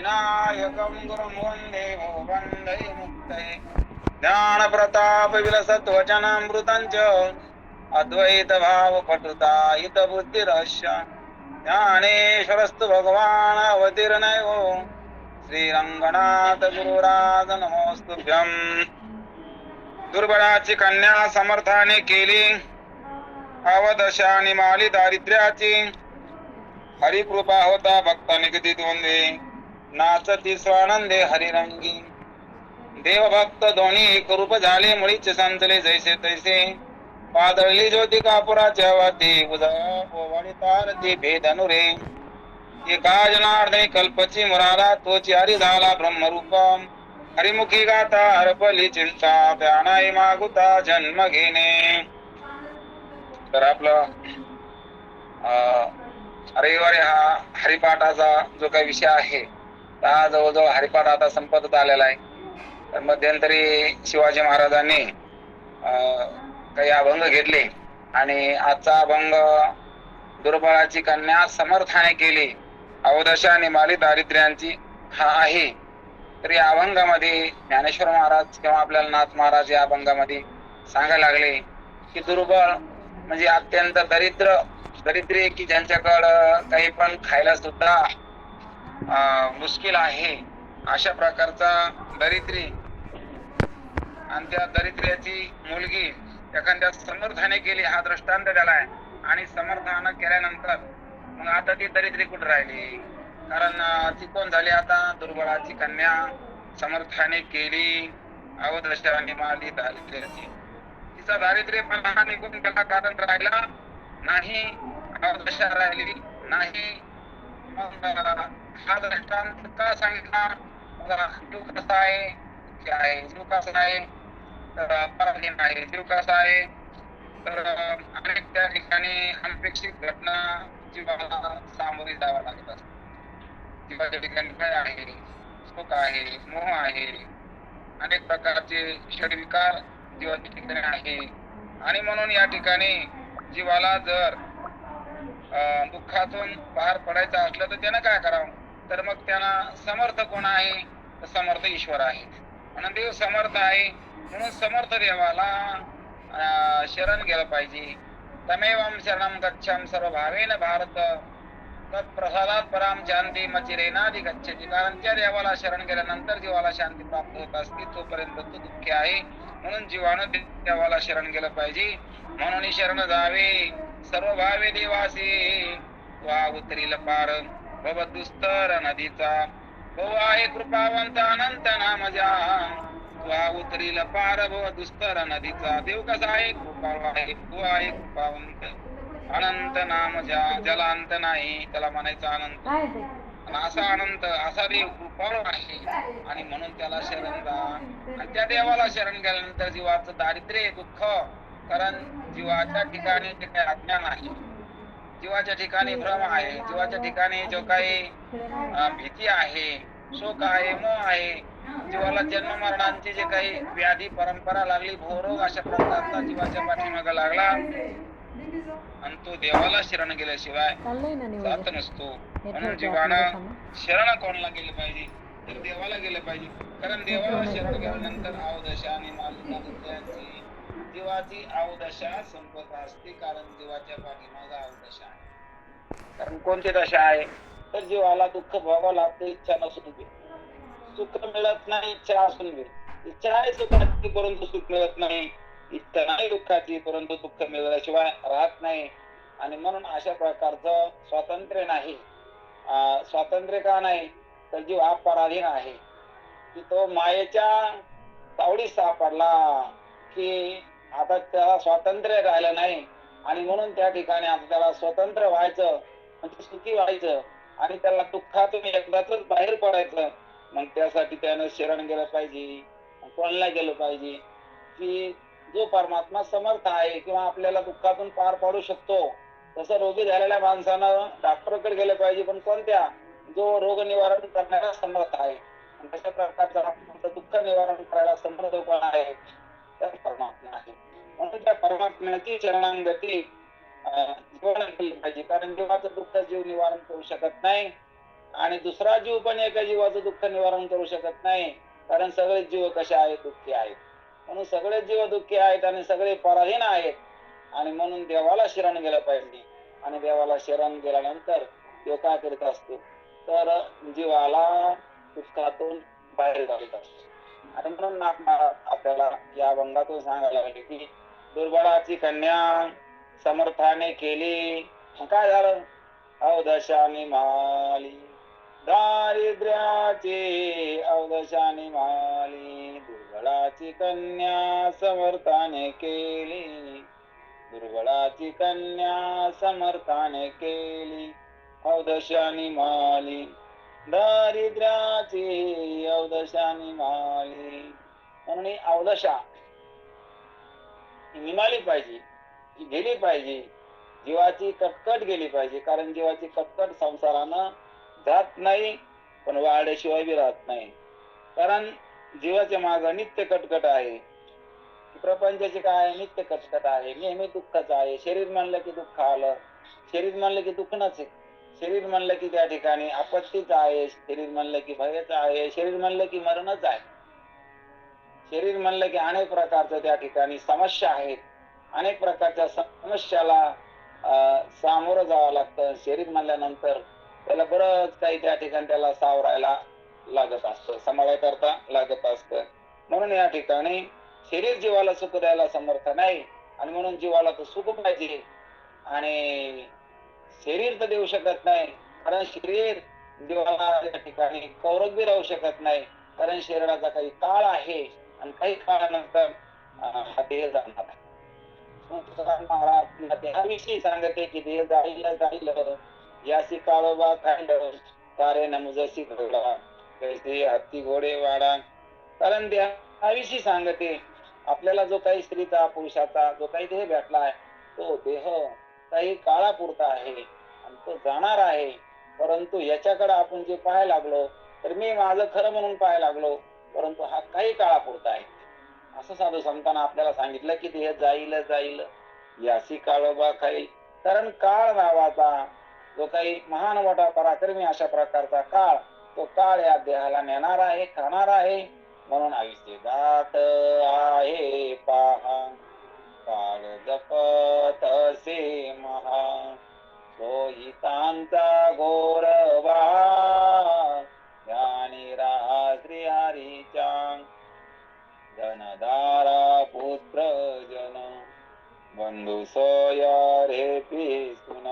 विनायकं गुरुं वन्दे वन्दे मुक्तये ज्ञान प्रताप विलसत्वचनामृतं च अद्वैत भाव पटुतायित बुद्धिरस्य ज्ञानेश्वरस्तु भगवान् अवतीर्णयो श्रीरंगनाथ गुरुराज नमोस्तुभ्यं दुर्बळाची कन्या समर्थाने केली अवदशा निमाली दारिद्र्याची हरिकृपा होता भक्त निगदी द्वंद्वे नाचती स्वानंदे हरिरंगी देवभक्त दोन्ही एक रूप झाले मुळीच संतले जैसे तैसे पादळली ज्योती कापुराच्या वाती उदळी तारती भेद अनुरे एका जनार्दनी कल्पची मुराला तोची हरी झाला ब्रह्मरूप हरिमुखी गाता हरपली चिंता त्यानाई मागुता जन्म घेणे. तर आपलं रविवारी हा हरिपाठाचा जो काही विषय आहे हा जवळजवळ हरिपाठ आता संपत आलेला आहे. तर मध्यंतरी शिवाजी महाराजांनी काही अभंग घेतले आणि आजचा अभंग दुर्बळाची कन्या समर्थाने केली अवदशा निमाली दारिद्र्यांची हा आहे. तर या अभंगामध्ये ज्ञानेश्वर महाराज किंवा आपल्याला नाथ महाराज या अभंगामध्ये सांगायला लागले की दुर्बळ म्हणजे अत्यंत दरिद्री की ज्यांच्याकडं काही पण खायला सुद्धा मुश्किल आहे अशा प्रकारचा दरिद्री आणि त्या दरिद्र्याची मुलगी एखाद्या समर्थाने केली हा दृष्टांत दिलाय. आणि समर्थानं केल्यानंतर मग आता ती दरिद्री कुठे राहिली कारण ती कोण झाली आता दुर्बळाची कन्या समर्थाने केली अवदशा निमाली दारिद्र्याची. तिचा दारिद्र्यपणा निघून गेला कारण राहिला नाही अवदशा राहिली नाही. मग हा दृष्टांत का सांगितला जीव कसा आहे जीव कसा आहे तर पराधीन आहे. जीव कसा आहे तर अनेक त्या ठिकाणी अनपेक्षित घटना जीवाला सामोरी जावं लागत असते. जीवाच्या ठिकाणी काय आहे सुख आहे मोह आहे अनेक प्रकारचे षडविकार जीवाच्या ठिकाणी आहे. आणि म्हणून या ठिकाणी जीवाला जर दुःखातून बाहेर पडायचं असलं तर त्यानं काय करावं तर मग त्यांना समर्थ कोण आहे तर समर्थ ईश्वर आहे. म्हणून देव समर्थ आहे म्हणून समर्थ देवाला शरण गेलं पाहिजे. तमेवं शरणं गच्छामि सर्व भावेन भारत तत्प्रसादात पराम शांती मचिरेनादि गच्छति. कारण त्या देवाला शरण गेल्यानंतर जीवाला शांती प्राप्त होत असते तोपर्यंत तो दुःखी आहे. म्हणून जीवानं देवाला शरण गेलं पाहिजे. म्हणून शरण जावे सर्व भावे देवासी वा उतरील पार भव दुस्तर नदीचा भव आहे कृपावंत अनंत नाम जा वा उतरील पार भव दुस्तर नदीचा. देव कसा आहे कृपाळू आहे तो आहे कृपावंत अनंत नाम ज्याला अंत नाही त्याला म्हणायचा अनंत. असा अनंत असा देव कृपाळू आहे आणि म्हणून त्याला शरण जा. आणि त्या देवाला शरण गेल्यानंतर जीवाचं दारिद्र्य दुःख कारण जीवाच्या ठिकाणी जे काही अज्ञान आहे जीवाच्या ठिकाणी भ्रम आहे जीवाच्या ठिकाणी जो काही भीती आहे शोक आहे मोह आहे जीवाला जन्म मरणांची जे काही व्याधी परंपरा लागली भोरोग अशा प्रकारचा जीवाच्या पाठीमागा लागला आणि तो देवाला शरण गेल्याशिवाय जात नसतो. म्हणून जीवानं शरण कोणाला गेलं पाहिजे तर देवाला गेलं पाहिजे. कारण देवाला शरण गेल्यानंतर अवदशा आणि मालिकाची जीवाची अवदशा संपत असते. कारण जीवाच्या पाठीमागा अवदशा आहे. कारण कोणती दशा आहे तर जीवाला दुःख भोगावं लागतं इच्छा नसून बी. सुख मिळत नाही इच्छा असून बी. इच्छा आहे सुखाची परंतु सुख मिळत नाही. इच्छा नाही दुःखाची परंतु दुःख मिळाल्याशिवाय राहत नाही. आणि म्हणून अशा प्रकारचं स्वातंत्र्य नाही. स्वातंत्र्य का नाही तर जीव हा पराधीन आहे की तो मायेच्या तावडीत सापडला की आता त्याला स्वातंत्र्य राहिलं नाही. आणि म्हणून त्या ठिकाणी आता त्याला स्वतंत्र व्हायचं म्हणजे सुखी व्हायचं आणि त्याला दुःखातून एकदाच बाहेर पडायचं. मग त्यासाठी त्यानं शरण गेलं पाहिजे. कोणाला गेलं पाहिजे की जो परमात्मा समर्थ आहे किंवा आपल्याला दुःखातून पार पाडू शकतो. तसं रोगी झालेल्या माणसानं डॉक्टरकडे गेलं पाहिजे पण कोणत्या जो रोग निवारण करणारा समर्थ आहे. तशा प्रकारचा दुःख निवारण करायला समर्थ कोण आहे तर परमात्मा आहे. म्हणून त्या परमात्म्याची शरणागती जीवन केली पाहिजे. कारण जीवाचं दुःख जीव निवारण करू शकत नाही. आणि दुसरा जीव पण एका जीवाचं दुःख निवारण करू शकत नाही, कारण सगळे जीव कसे आहेत, दुःखी आहेत. म्हणून सगळे जीव दुःखी आहेत आणि सगळे पराधीन आहेत, आणि म्हणून देवाला शरण गेलं पाहिजे. आणि देवाला शरण गेल्यानंतर देव काय करीत असतो, तर जीवाला दुःखातून बाहेर काढत असतो. आणि म्हणून आपल्याला या अभंगातून सांगायला लागले की दुर्बळाची कन्या समर्थाने केली, काय झालं, अवदशाने माली, दारिद्र्याची अवदशाने माली, दुर्बळाची कन्या समर्थाने केली, दुर्बळाची कन्या समर्थाने केली, अवदशाने माली, दारिद्र्याची अवदशाने माली. म्हणून ही अवदशा निमाली पाहिजे, गेली पाहिजे, जीवाची कटकट गेली पाहिजे. कारण जीवाची कटकट संसारानं जात नाही, पण वाढल्याशिवाय बी राहत नाही. कारण जीवाच्या माग नित्य कटकट आहे. प्रपंचाची काय नित्य कटकट आहे, नेहमी दुःखच आहे. शरीर म्हणलं की दुःख आलं, शरीर म्हणलं की दुखणच आहे, शरीर म्हणलं की त्या ठिकाणी आपत्तीच आहे, शरीर म्हणलं की भयच आहे, शरीर म्हणलं की मरणच आहे, शरीर म्हणलं की अनेक प्रकारच्या त्या ठिकाणी समस्या आहेत. अनेक प्रकारच्या समस्याला सामोरं जावं लागतं. शरीर म्हणल्यानंतर त्याला बरंच काही त्या ठिकाणी त्याला सावरायला लागत असतं, सांभाळायकरता लागत असतं. म्हणून या ठिकाणी शरीर जीवाला सुख द्यायला समर्थ नाही, आणि म्हणून जीवाला तर सुख पाहिजे, आणि शरीर तर देऊ शकत नाही. कारण शरीर जीवाला या ठिकाणी कौरक बी राहू शकत नाही, कारण शरीराचा काही काळ आहे, आणि काही काळानंतर हा देह जाणार आहे. महाराज त्याविषयी सांगते की देह जाईल जाईल, यासी काळोबा खाईल, तारे नमुजसी घोडा, कैसे हत्ती घोडे वाडा. कारण त्याविषयी सांगते, आपल्याला जो काही स्त्रीचा पुरुषाचा जो काही देह भेटला आहे, तो देह काही काळापुरता आहे आणि तो जाणार आहे. परंतु याच्याकडे आपण जे पाहायला लागलो, तर मी माझं खरं म्हणून पाहायला लागलो, परंतु हा काही काळापुरता आहे, असं साधू संतांना आपल्याला सांगितलं की देह जाईल जाईल, यासी काळोबा खाईल. कारण काळ नावाचा जो काही महान मोठा पराक्रमी अशा प्रकारचा काळ, तो काळ या देहाला नेणार आहे, खाणार आहे. म्हणून आयुष्य जात आहे पहा, काळ जपत असे महा, सोयितांचा घोर बहा, ज्ञानी राहा श्री हरीच्या, धनधारा पुत्र जन, बंधू सोय रे पिसुन,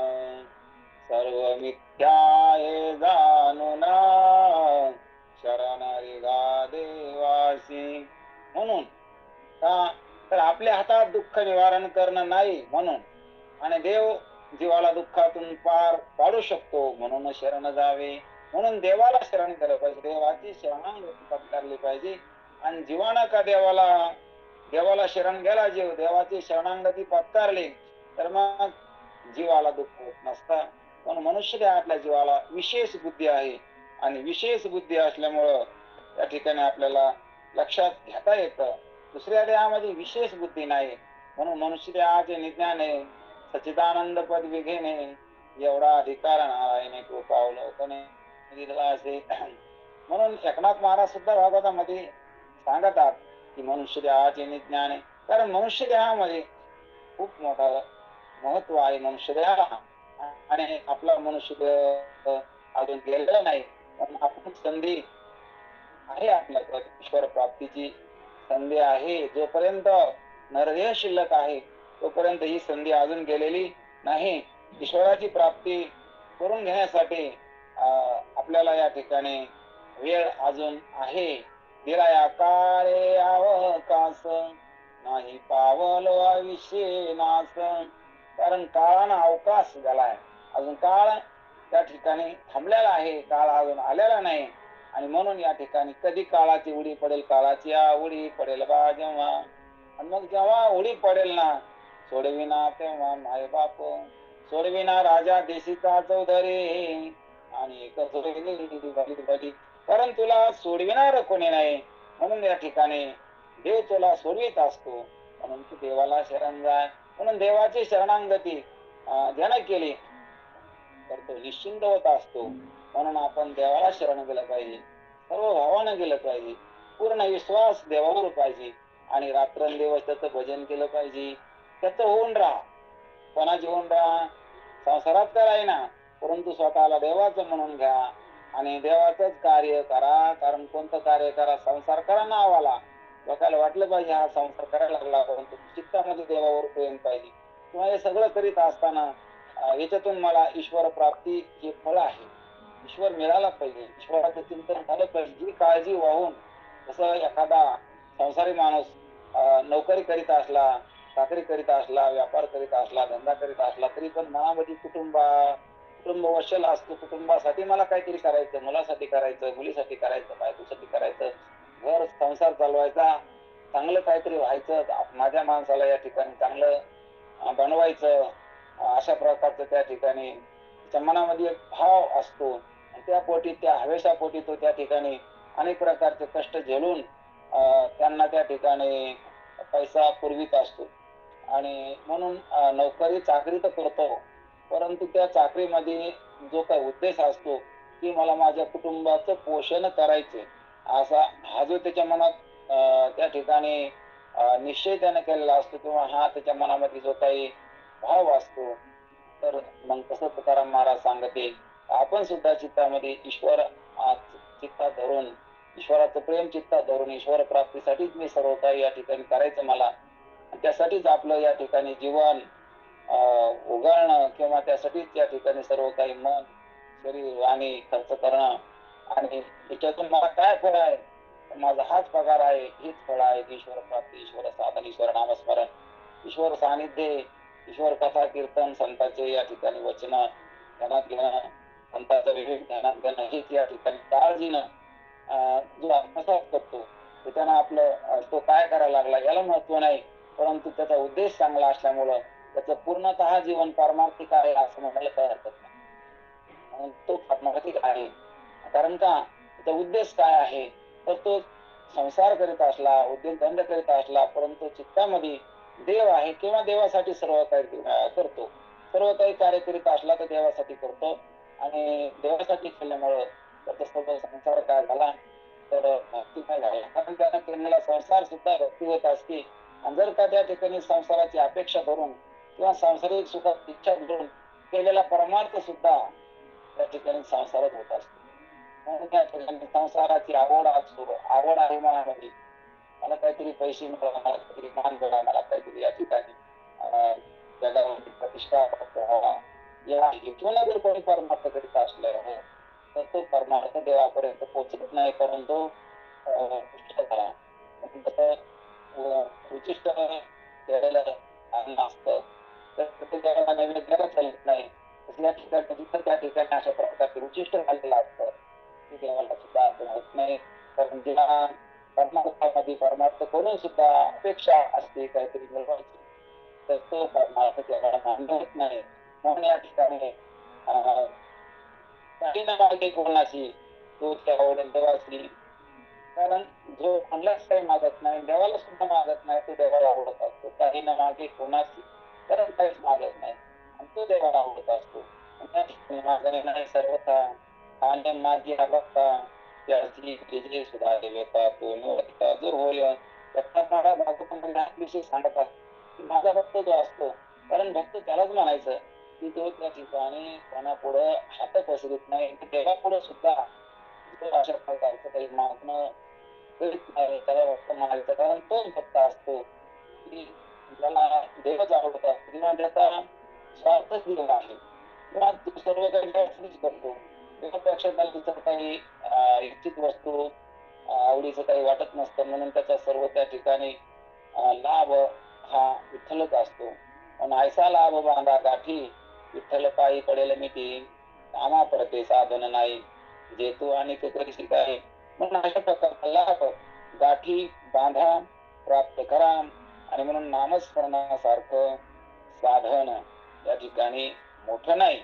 सर्व मिथ्या हे जाणून, शरण गा देवासी. म्हणून का तर आपल्या हातात दुःख निवारण करणं नाही म्हणून, आणि देव जीवाला दुःखातून पार पाडू शकतो, म्हणून शरण जावे. म्हणून देवाला शरण केलं पाहिजे, देवाची शरणागती पत्करली पाहिजे. आणि जीवानं का देवाला शरण गेला, जीव देवाची शरणागती पत्करली, तर मग जीवाला दुःख होत नसतं. पण मनुष्य देहातल्या जीवाला विशेष बुद्धी आहे, आणि विशेष बुद्धी असल्यामुळं त्या ठिकाणी आपल्याला लक्षात घेता येतं. दुसऱ्या देहामध्ये विशेष बुद्धी नाही, म्हणून मनुष्य देहाचे निज्ञान आहे, सच्चिदानंद पदवी घेणे, एवढा अधिकार नारायणे कृपावलोकने दिला असे. म्हणून एकनाथ महाराज सुद्धा भागवतामध्ये सांगतात की मनुष्य देहाचे निज्ञान आहे, कारण मनुष्य देहामध्ये खूप मोठं महत्व आहे मनुष्य देहाला. आणि आपला मनुष्य देह अजून गेलेला नाही, पण आपण संधी आहे आपल्याकडे, ईश्वर प्राप्तीची संधी आहे. जोपर्यंत नरदेह शिल्लक आहे, तोपर्यंत ही संधी अजून गेलेली नाही. ईश्वराची प्राप्ती करून घेण्यासाठी आपल्याला या ठिकाणी वेळ अजून आहे. दिलाया काळे अवकाश, नाही पावलो आयुष्य नाश. कारण काळानं अवकाश झालाय, अजून काळ त्या ठिकाणी थांबलेला आहे, काळ अजून आलेला नाही. आणि म्हणून या ठिकाणी कधी काळाची उडी पडेल, काळाची उडी पडेल बा जेव्हा, आणि मग जेव्हा उडी पडेल ना, सोडविना तेव्हा माय बाप, सोडविना राजा देशीचा चौधरी, आणि कारण तुला सोडविणार कोणी नाही. म्हणून या ठिकाणी देव तुला सोडवित असतो, म्हणून तू देवाला शरण जाय. म्हणून देवाची शरणांगती ज्यानं केली तर तो निश्चिंत होत असतो. म्हणून आपण देवाला शरण गेलं पाहिजे, सर्व भावानं गेलं पाहिजे, पूर्ण विश्वास देवावर पाहिजे आणि रात्रंदिवस त्याचं भजन केलं पाहिजे. त्याचं होऊन राहा, कोणाचे होऊन राहा, संसारात करायना, परंतु स्वतःला देवाचं म्हणून घ्या आणि देवाचंच कार्य करा. कारण कोणतं कार्य करा, संसार करा नावाला, लोकांना वाटलं पाहिजे हा संसार करायला लागला, परंतु चित्तामध्ये देवावर प्रेम पाहिजे. किंवा हे सगळं करीत असताना याच्यातून मला ईश्वर प्राप्ती हे फळ आहे, ईश्वर मिळाला पाहिजे, ईश्वराचं चिंतन झालं पाहिजे. ही काळजी वाहून, जसं एखादा संसारी माणूस नोकरी करीत असला, चाकरी करीत असला, व्यापार करीत असला, धंदा करीत असला, तरी पण मनामध्ये कुटुंब वशल असतो. कुटुंबासाठी मला काहीतरी करायचं, मुलासाठी करायचं, मुलीसाठी करायचं, बायकोसाठी करायचं, घर संसार चालवायचा, चांगलं काहीतरी व्हायचं, माझ्या माणसाला या ठिकाणी चांगलं बनवायचं, अशा प्रकारचं त्या ठिकाणी त्याच्या मनामध्ये एक भाव असतो. त्या पोटी, त्या हवेशापोटी तो त्या ठिकाणी अनेक प्रकारचे कष्ट झेलून त्यांना त्या ठिकाणी पैसा पुरवित असतो. आणि म्हणून नोकरी चाकरी तर करतो, परंतु त्या चाकरीमध्ये जो काही उद्देश असतो की मला माझ्या कुटुंबाचं पोषण करायचे, असा हा जो त्याच्या मनात त्या ठिकाणी निश्चय त्याने केलेला असतो, किंवा हा त्याच्या मनामध्ये जो काही भाव असतो, तर मग तसं तुकाराम महाराज सांगते, आपण सुद्धा चित्तामध्ये ईश्वर चित्तात धरून, ईश्वराचं प्रेम चित्तात धरून, ईश्वर प्राप्तीसाठीच मी सर्व काही या ठिकाणी करायचं मला, त्यासाठीच आपलं या ठिकाणी जीवन उगाळणं, किंवा त्यासाठीच या ठिकाणी सर्व काही मन शरीर आणि खर्च करणं. आणि त्याच्यातून मला काय फळ आहे, माझा हाच पगार आहे, हीच फळ आहे, ईश्वर प्राप्ती, ईश्वर साधन, ईश्वर नामस्मरण, ईश्वर सानिध्य, ईश्वर कथा कीर्तन, संतांचे या ठिकाणी वचन ध्यानात घेणं, संतांचा विवेक ध्यानात घेणं, हीच या ठिकाणी काळजीनं जो आत्मसात करतो, त्याच्यानं आपलं तो काय करायला लागला याला महत्व नाही, परंतु त्याचा उद्देश चांगला असल्यामुळं त्याचं पूर्णतः जीवन पारमार्थिक आहे असं म्हणायला काही हरकत नाही. तो पारमार्थिक आहे कारण का, त्याचा उद्देश काय आहे, तर तो संसार करीत असला, उद्योगधंद करीत असला, परंतु चित्तामध्ये देव आहे किंवा देवासाठी सर्व काही करतो, सर्व काही कार्य करीत असला तर देवासाठी करतो. आणि देवासाठी केल्यामुळं त्याचा सर्व संसार काय झाला तर भक्तिमय झाला, कारण त्यानं केलेला संसार सुद्धा भक्ती होत असते. आणि जर का त्या ठिकाणी संसाराची अपेक्षा धरून किंवा सांसारिक सुखात इच्छा धरून केलेला परमार्थ सुद्धा त्या ठिकाणी संसारात होत असतो. म्हणून त्या ठिकाणी संसाराची आवड आहे मनामध्ये, मला काहीतरी पैसे मिळाला, मला काहीतरी मान मिळाला, मला काहीतरी या ठिकाणी जगामध्ये प्रतिष्ठा प्राप्त व्हावा, या हेतूला जर कोणी परमार्थ करीत असलं तर तो परमार्थ देवापर्यंत पोहोचत नाही, परंतु उच्चिष्ट झाला. उच्चिष्ट केलेलं अन्न असतं तर ते देवाला नैवेद्याला चालत नाही. त्या ठिकाणी जिथं त्या ठिकाणी अशा प्रकारचे उच्चिष्ट झालेलं असतं ते देवाला सुद्धा अर्थ होत नाही. कारण ज्या परमार्थामध्ये परमार्थ करून सुद्धा अपेक्षा असते काहीतरी मिळवायची, तर तो परमार्थ देवाला मान्य होत नाही. म्हणून या ठिकाणी काही ना मागे कोणाची तो त्या आवडेल देवाची, कारण जो कोणालाच काही मागत नाही, देवाला सुद्धा मागत नाही, तो देवाला आवडत असतो. काही ना मागे कोणाची कारण काहीच मागत नाही आणि तो देवाला आवडत असतो. मागणे नाही सर्वथा आणि माझी बघता त्याची जे सुद्धा देवता तो निवडता जो होय त्याचा महाराज भागवतामध्ये विषय सांगतात की माझा भक्त जो असतो, कारण भक्त त्यालाच म्हणायचं की तो त्या ठिकाणी कोणापुढं हात पसरत नाही, देवापुढं सुद्धा तो अशा प्रकारचं काही मागणं करीत नाही, त्याला भक्त म्हणायचं. कारण तोच भक्त असतो की ज्याला देवच आवडत असतो किंवा त्याचा स्वार्थच देव आहे, किंवा तो सर्व काही देवासाठीच करतो. देवापेक्षा त्याला तिथं काही इच्छित वस्तू आवडीचं काही वाटत नसतं, म्हणून त्याचा सर्व त्या ठिकाणी लाभ हा विठ्ठलच असतो. पण ऐसा लाभ बांधा गाठी विठ्ठल पायी पडेल मिठी, कामा पडते साधन नाही जे तू आणि तू कधी शिकाय. म्हणून अशा प्रकारचा लाभ गाठी बांधा प्राप्त करा. आणि म्हणून नामस्मरणासारखं साधन या ठिकाणी मोठं नाही.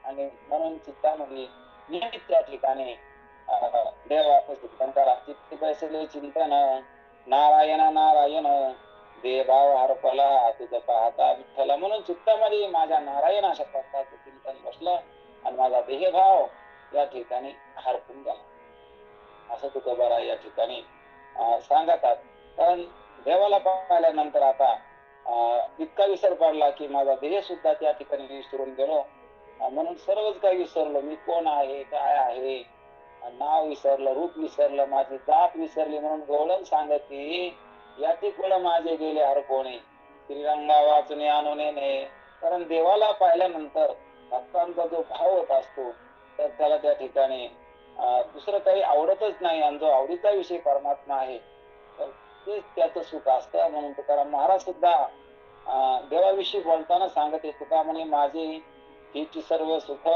आणि म्हणून चित्तामध्ये नियमित त्या ठिकाणी देवाचं चिंतन करा. चित्त बसले चिंतन नारायण नारायण देवाव हरपला तुझं पाहता विठ्ठला. म्हणून चित्तामध्ये माझ्या नारायण अशा प्रकारचं चिंतन बसलं आणि माझा देहभाव या ठिकाणी हरपून गेला, असं तुकोबाराय या ठिकाणी सांगतात. कारण देवाला पाहिल्यानंतर आता इतका विसर पडला की माझा देह सुद्धा त्या ठिकाणी विसरून गेलो. म्हणून सर्वच काही विसरलो. मी कोण आहे, काय आहे, नाव विसरलं, रूप विसरलं, माझी जात विसरली. म्हणून गवळण सांगते, याती कुळ माझे गेले हरपोणे, श्रीरंगा वाचून आणून येणे. कारण देवाला पाहिल्यानंतर भक्तांचा जो भाव होत असतो, तर त्याला त्या ठिकाणी दुसरं काही आवडतच नाही. आणि जो आवडीचा विषय परमात्मा आहे, तर तेच त्याचं सुख असतं. म्हणून तुकाराम महाराज सुद्धा देवाविषयी बोलताना सांगते, तुका म्हणे माझे हिची सर्व सुख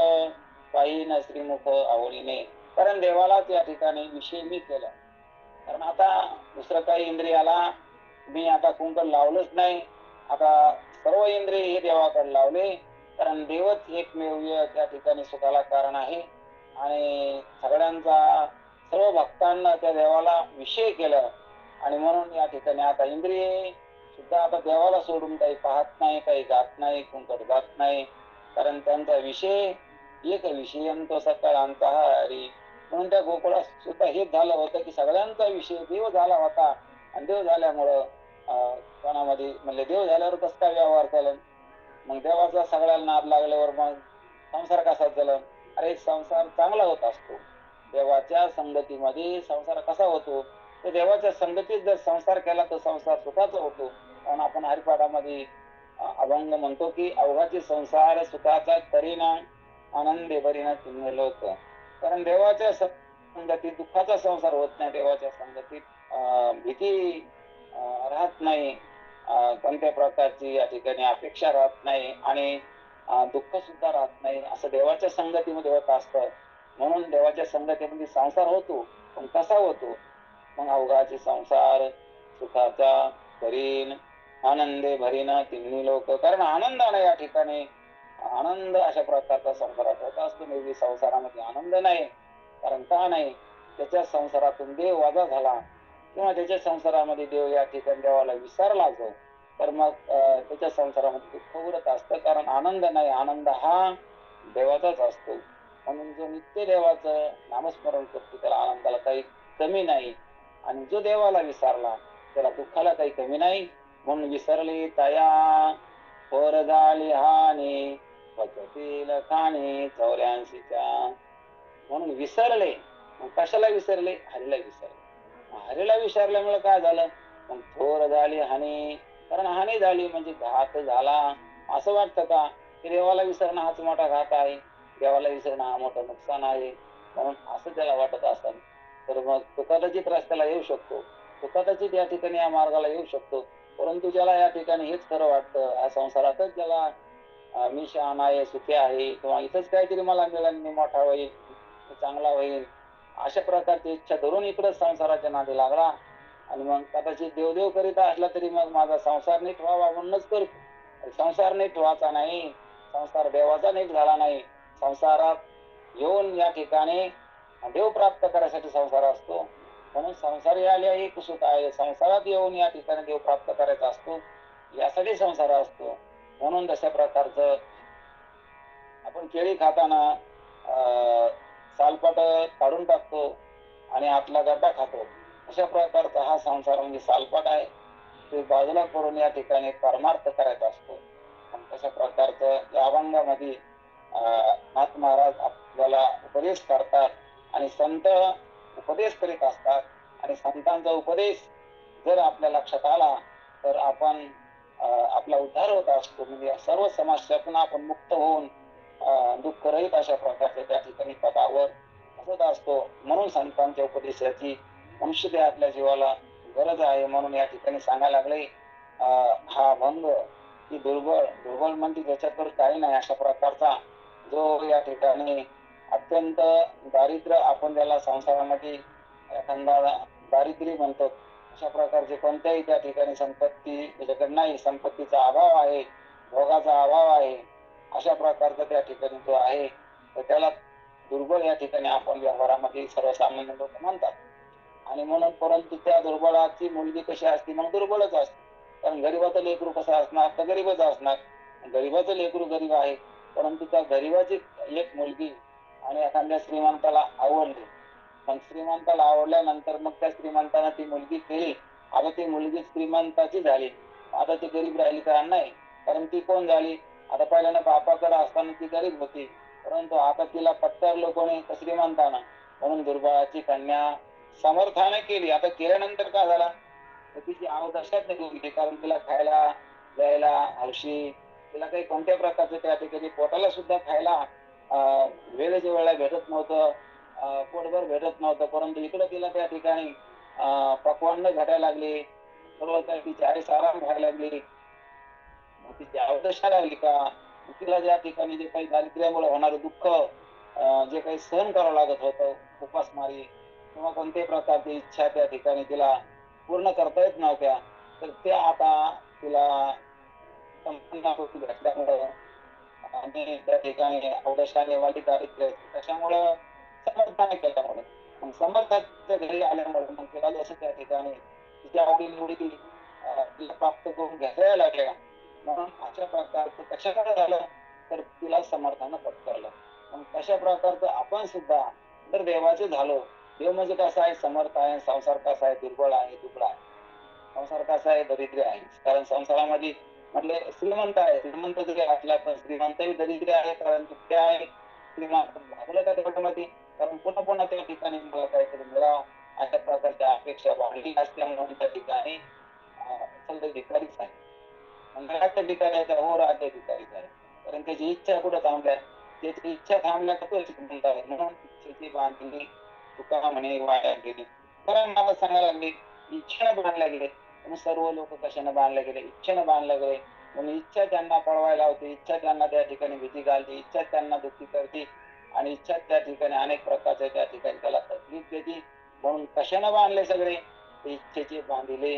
पाहिन श्रीमुख आवडीने. कारण देवालाच या ठिकाणी विषय मी केलं. कारण आता दुसरं काही इंद्रियाला मी आता कुंकड लावलंच नाही. आता सर्व इंद्रिय हे देवाकडे लावले. कारण देवच एकमेव त्या ठिकाणी सुखाला कारण आहे. आणि सगळ्यांचा, सर्व भक्तांना त्या देवाला विषय केलं. आणि म्हणून या ठिकाणी आता इंद्रिय सुद्धा आता देवाला सोडून काही पाहत नाही, काही जात नाही, कुंकड जात नाही. कारण त्यांचा विषय एक विषय तो सकाळांचा हरी. म्हणून त्या गोकुळात सुद्धा हेच झालं होतं की सगळ्यांचा विषय देव झाला होता. आणि देव झाल्यामुळं कोणामध्ये म्हणले देव झाल्यावर कसं काय व्यवहार चालन, मग देवाचा सगळ्याला नाद लागल्यावर मग संसार कसा चालन. अरे संसार चांगला होत असतो. देवाच्या संगतीमध्ये संसार कसा होतो, तर देवाच्या संगतीत जर संसार केला तर संसार सुखाचा होतो. कारण आपण हरिपाठामध्ये अभंग म्हणतो की अवघाची संसार सुखाचा करीना, आनंदे भरीना तिन्ही लोक. कारण देवाच्या संगतीत दुःखाचा संसार होत नाही. देवाच्या संगतीत भीती राहत नाही, कोणत्या प्रकारची या ठिकाणी अपेक्षा राहत नाही, आणि दुःख सुद्धा राहत नाही. असं देवाच्या संगतीमध्ये होत असतं. म्हणून देवाच्या संगतीमध्ये संसार होतो. पण कसा होतो, मग अवघाची संसार सुखाचा करीन, आनंदे भरीन तिन्ही लोक. कारण आनंदाने या ठिकाणी आनंद अशा प्रकारचा संसारात होत असतो. नेहमी संसारामध्ये आनंद नाही. कारण का नाही, त्याच्या संसारातून देव वजा झाला, किंवा त्याच्या संसारामध्ये देव या ठिकाणी देवाला विसरला जो, तर मग त्याच्या संसारामध्ये दुःख उरत असतं. कारण आनंद नाही. आनंद हा देवाचाच असतो. म्हणून जो नित्य देवाचं नामस्मरण करतो त्याला आनंदाला काही कमी नाही. आणि जो देवाला विसरला त्याला दुःखाला काही कमी नाही. म्हणून विसरले तया पोर झाली हानी, पचतील खाणी 84च्या. म्हणून विसरले. मग कशाला विसरले, हरीला विसरले. हरीला विसरल्यामुळे काय झालं, मग थोर झाली हानी. कारण हानी झाली म्हणजे घात झाला. असं वाटतं का की देवाला विसरणं हाच मोठा घात आहे, देवाला विसरणं हा मोठं नुकसान आहे, म्हणून असं त्याला वाटत असेल तर मग तो कदाचित रस्त्याला येऊ शकतो, तो कदाचित या ठिकाणी या मार्गाला येऊ शकतो. परंतु ज्याला या ठिकाणी हेच खरं वाटतं, या संसारातच ज्याला मी शहाणा आहे, सुखी आहे, किंवा इथंच काहीतरी मला मिळेल, मी मोठा होईल, चांगला होईल, अशा प्रकारची इच्छा धरून इकडे संसाराच्या नादी लागला. आणि मग कदाचित देवदेव करीत असला तरी मग माझा संसार नीट व्हावा म्हणूनच करतो. संसार नीट व्हायचा नाही, संसार देवाचा नीट झाला नाही. संसारात येऊन या ठिकाणी देव प्राप्त करायसाठी संसार असतो. म्हणून संसार आले एक सुख आहे, संसारात येऊन या ठिकाणी देव प्राप्त करायचा असतो, यासाठी संसार असतो. म्हणून तशा प्रकारचं आपण केळी खाताना सालपाट काढून टाकतो आणि आतला गड्डा खातो. अशा प्रकारचा हा संसार म्हणजे सालपाट आहे, ते बाजूला करून या ठिकाणी परमार्थ करायचा असतो. तशा प्रकारचं या अभंगामध्ये नाथ महाराज आपल्याला उपदेश करतात. आणि संत उपदेश करीत असतात. आणि संतांचा उपदेश जर आपल्या लक्षात आला तर आपण आपला उद्धार होत असतो. म्हणजे सर्व समस्यातून आपण मुक्त होऊन दुःख रहित अशा प्रकारचे त्या ठिकाणी पदावर असत असतो. म्हणून संतांच्या उपदेशाची मनुष्य आपल्या जीवाला गरज आहे. म्हणून या ठिकाणी सांगायला लागले हा अभंग की दुर्बळ म्हणजे त्याच्याकडे काही नाही अशा प्रकारचा जो या ठिकाणी अत्यंत दारिद्र्य, आपण ज्याला संसारामध्ये एखादा दारिद्र्य म्हणतो, अशा प्रकारचे कोणत्याही त्या ठिकाणी संपत्ती त्याच्याकडे नाही, संपत्तीचा अभाव आहे, भोगाचा अभाव आहे, अशा प्रकारचा त्या ठिकाणी तो आहे, तर त्याला दुर्बळ या ठिकाणी आपण व्यवहारामध्ये सर्वसामान्य लोक म्हणतात. आणि म्हणून परंतु त्या दुर्बळाची मुलगी कशी असते, मग दुर्बळच असते. कारण गरीबाचं लेकरू कसं असणार, तर गरीबच असणार. गरीबाचं लेकरू गरीब आहे, परंतु त्या गरीबाची एक मुलगी आणि एखाद्या श्रीमंताला आवडली. मग श्रीमंताला आवडल्यानंतर मग त्या श्रीमंतानं ती मुलगी केली. आता ती मुलगी श्रीमंताची झाली, आता ती गरीब राहिली का नाही, कारण ती कोण झाली, आता पहिल्यानं बापाकडे असताना ती गरीब होती, परंतु आता तिला पत्करलं कोणी, श्रीमंतानं. म्हणून दुर्बळाची कन्या समर्थाने केली. आता केल्यानंतर काय झाला, तिची अवदशाच निघून, कारण तिला खायला प्यायला हौशी, तिला काही कोणत्या प्रकारचं त्या ठिकाणी पोटाला सुद्धा खायला वेळेच्या वेळेला भेटत नव्हतं, पोटभर भेटत नव्हतं. परंतु इकडे तिला त्या ठिकाणी पक्वान्न भेटायला लागली, सर्व काही तिची आईस आराम व्हायला लागली, तिची अवदशा लागली का, तिला ज्या ठिकाणी जे काही दारिद्र्यामुळे होणारं दुःख, जे काही सहन करावं लागत होतं, उपासमारी किंवा कोणत्याही प्रकारची इच्छा त्या ठिकाणी तिला पूर्ण करता येत नव्हत्या, तर ते आता तिला भेटल्यामुळं आणि त्या ठिकाणी अवदशाने वाली दारिद्र्य, त्याच्यामुळं समर्थाने केल्यामुळे, मग समर्थाच्या घरी आल्यामुळे मग तिला जसं त्या ठिकाणी तिच्या आवडीनिवडी तिला प्राप्त करून घ्यायला लागल्या. म्हणून अशा प्रकारचं कशाकडे झालं, तर तिला समर्थानं पत्करलं. मग तशा प्रकारचं आपण सुद्धा जर देवाचे झालो, देव म्हणजे कसा आहे, समर्थ आहे, संसार कसा आहे, दुर्बळ आहे, दुबळा आहे, संसार कसा आहे, दरिद्र आहे. कारण संसारामध्ये म्हटले श्रीमंत आहे, श्रीमंत जरी असला पण श्रीमंतही दरिद्र आहे, कारण ते आहे श्रीमंत भागलं का त्याच्यामध्ये, कारण पुन्हा पुन्हा त्या ठिकाणी मला काहीतरी मिळावं अशा प्रकारच्या अपेक्षा वाढली असल्यामुळे त्या ठिकाणी समजा भिकारीच आहे. मंगळाच्या ठिकाणी हो राज्य भिकारीच आहे, कारण त्याची इच्छा कुठं थांबल्या, त्याची इच्छा थांबल्या तर तो श्रीमंत आहे. म्हणून इच्छेची बांधली तुका म्हणे वाया गेली. कारण मला सांगायला लागली, इच्छेनं बांधल्या गेले. म्हणून सर्व लोक कशाने बांधले गेले, इच्छेनं बांधले गेले. म्हणून इच्छा त्यांना पळवायला होती, इच्छा त्यांना त्या ठिकाणी भीती घालते, इच्छा त्यांना दुःखी करते, आणि इच्छा त्या ठिकाणी अनेक प्रकारच्या त्या ठिकाणी त्याला तकलीफ देते. म्हणून कशाने बांधले सगळे, इच्छेचे बांधिले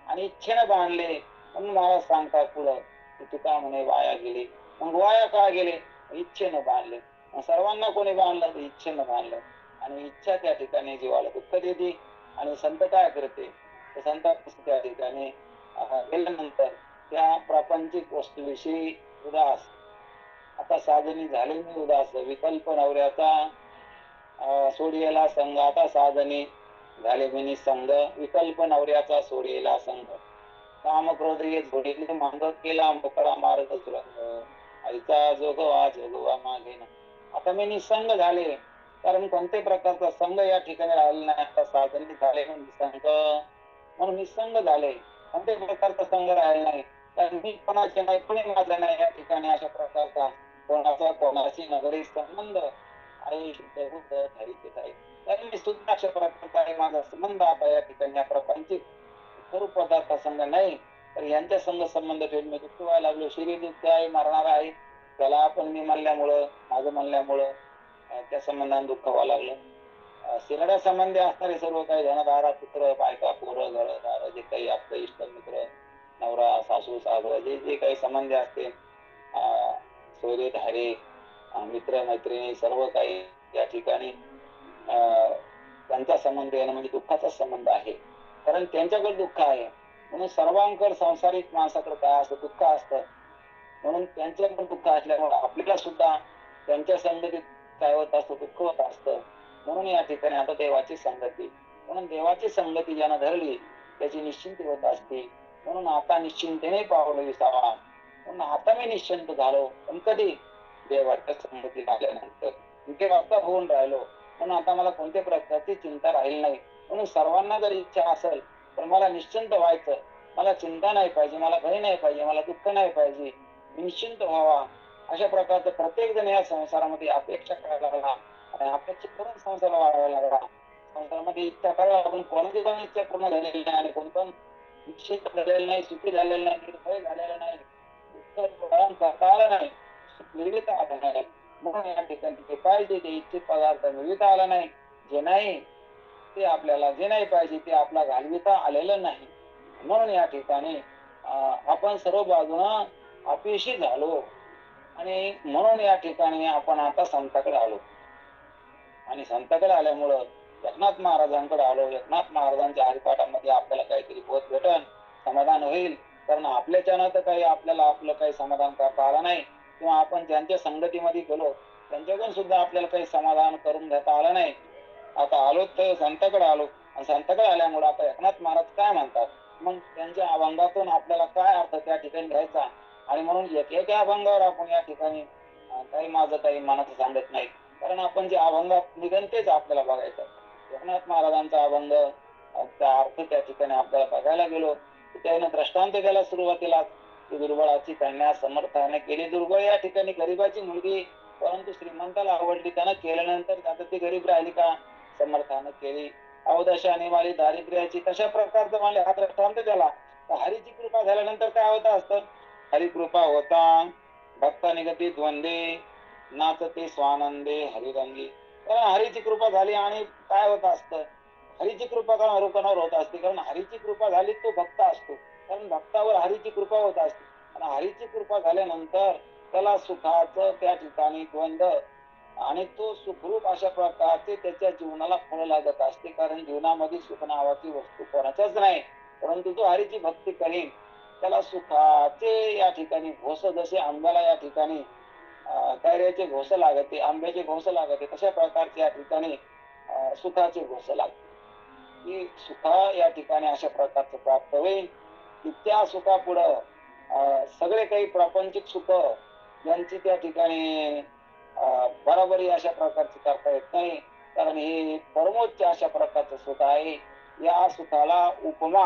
आणि इच्छेने बांधले. म्हणून मला सांगतात पुढं तुका म्हणे वाया गेले. मग वाया का गेले, इच्छेनं बांधले. सर्वांना कोणी बांधलं, तर इच्छेनं बांधलं, आणि इच्छा त्या ठिकाणी जीवाला दुःख देते. आणि संत काय करते, तर संत त्या ठिकाणी गेल्यानंतर त्या प्रापंचिक वस्तूविषयी उदास, आता साधनी झाले मी उदास, विकल्प नवऱ्याचा सोडियेला संग, आता साधनी झाले मी निसंग, विकल्प नवऱ्याचा सोडियेला संग, काम क्रोध हे झोडीले मांग, केला मोकळा मार्ग सुरंग, आईचा जोगवा मागे ना. आता मी निसंग झाले, कारण कोणत्याही प्रकारचा संघ या ठिकाणी राहिला नाही. आता साधनी झाले निसंग, म्हणून निसंग झाले, कोणत्याही प्रकारचा संघ राहिला नाही, कारण मी कोणाचे नाही, कोणी माझं नाही या ठिकाणी. अशा प्रकारचा कोणाचा कोणाशी नगरी संबंध आई शुद्ध बुद्ध धैर्य आहे, तर मी सुद्धा अशा प्रकारचा आहे माझा संबंध आता या ठिकाणी या प्रपंचिक स्वरूप पदार्थ संघ नाही, तर यांच्या संघ संबंध ठेवून मी दुःख व्हायला लागलो. शरीर दुःख आहे, मरणार आहे, त्याला आपण मी म्हणल्यामुळं, माझं म्हणल्यामुळं त्या संबंधाने दुःख व्हायला लागलं. शिरड्या संबंधी असणारे सर्व काही धनधारा, पुत्र, बायका, पोरं, घरदार, जे काही आपलं इष्ट मित्र, नवरा, सासू, सासरा, जे जे काही संबंध असते, सोयरे धारे, मित्र मैत्रिणी, सर्व काही या ठिकाणी त्यांचा संबंध येणं म्हणजे दुःखाचा संबंध आहे, कारण त्यांच्याकडे दुःख आहे. म्हणून सर्वांकडे संसारिक माणसाकडे काय असतं, दुःख असतं. म्हणून त्यांच्याकडे दुःख असल्यामुळे आपल्याला सुद्धा त्यांच्या संगतीत काय होत असतं, दुःख होत असतं. म्हणून या ठिकाणी आता देवाची संगती, म्हणून देवाची संगती ज्यानं धरली त्याची निश्चिंती होत असते. म्हणून आता निश्चिंतेने पावलं विसावा, म्हणून आता मी निश्चिंत झालो. पण कधी, देवाच्या संगती लागल्यानंतर इतके वार्ता होऊन राहिलो, म्हणून आता मला कोणत्या प्रकारची चिंता राहील नाही. म्हणून सर्वांना जर इच्छा असेल तर मला निश्चिंत व्हायचं, मला चिंता नाही पाहिजे, मला भय नाही पाहिजे, मला दुःख नाही पाहिजे, निश्चिंत व्हावा, अशा प्रकारचं प्रत्येक जण या संसारामध्ये अपेक्षा करायला लागला, आणि अपेक्षा करून संसार वाढवायला लागला. संसारामध्ये इच्छा करायला आपण कोणाची पण इच्छा पूर्ण झालेली नाही, आणि कोणतं निश्चित झालेलं नाही, सुखी झालेलं नाही, निर्भय झालेलं नाही, दुःख करता आलं नाही, मिळविता आलं नाही. म्हणून या ठिकाणी ते पाहिजे ते इच्छित पदार्थ मिळविता आला नाही. जे नाही ते आपल्याला, जे नाही पाहिजे ते आपला घालविता आलेलं नाही. म्हणून या ठिकाणी आपण सर्व बाजूनं अपयशी झालो, आणि म्हणून या ठिकाणी आपण आता संताकडे आलो, आणि संताकडे आल्यामुळं एकनाथ महाराजांकडे आलो. एकनाथ महाराजांच्या हरिपाठामध्ये आपल्याला काहीतरी बोध भेटन, समाधान होईल, कारण आपल्याच्यानं तर काही आपल्याला आपलं काही समाधान करता आलं नाही, किंवा आपण ज्यांच्या संगतीमध्ये गेलो त्यांच्याकडून सुद्धा आपल्याला काही समाधान करून घेता आलं नाही. आता आलो तर संतांकडे आलो, आणि संतांकडे आल्यामुळे आता एकनाथ महाराज काय म्हणतात, मग त्यांच्या अभंगातून आपल्याला काय अर्थ त्या ठिकाणी घ्यायचा. आणि म्हणून एक अभंगावर आपण या ठिकाणी काही माझं काही मनाचं सांगत नाही, कारण आपण जे अभंगात निघन तेच आपल्याला बघायचं. एकनाथ महाराजांचा अभंग त्या अर्थ त्या ठिकाणी आपल्याला बघायला गेलो, त्याने दृष्टांत द्यायला सुरुवातीला की दुर्बळाची कन्या समर्थाने केली दुर्बळ, या ठिकाणी गरीबाची मुलगी परंतु श्रीमंताला आवडली, त्यानं केल्यानंतर आता ती गरीब राहिली का, समर्थानं केली. अवदशा निवाली दारिद्र्याची, तशा प्रकारचं म्हणजे हा दृष्टांत त्याला. हरीची कृपा झाल्यानंतर काय होत असतं, हरिकृपा होता भक्ता निगती द्वंदे, नाचते स्वानंदे हरिरंगी. कारण हरीची कृपा झाली आणि काय होत असतं, हरीची कृपा लोकांवर होत असते, कारण हरीची कृपा झाली तो भक्त असतो, कारण भक्तावर हरीची कृपा होत असते. आणि हरीची कृपा झाल्यानंतर त्याला सुखाचं त्या ठिकाणी द्वंद्व, आणि तो सुखरूप अशा प्रकारचे त्याच्या जीवनाला फळ लागत असते. कारण जीवनामध्ये सुख नावाची वस्तू कोणाच्याच नाही, परंतु तो हरीची भक्ती करीन त्याला सुखाचे या ठिकाणी घोष, जसे आंब्याला या ठिकाणी कैऱ्याचे घोष लागते, आंब्याचे घोष लागते, तशा प्रकारचे या ठिकाणी सुखाचे घोष लागते. की सुखा या ठिकाणी अशा प्रकारचं प्राप्त होईल की त्या सुखापुढं सगळे काही प्रापंचिक सुख यांची त्या ठिकाणी बरोबरी अशा प्रकारची करता येत नाही. कारण हे परमोच्च अशा प्रकारचं सुख आहे. या सुखाला उपमा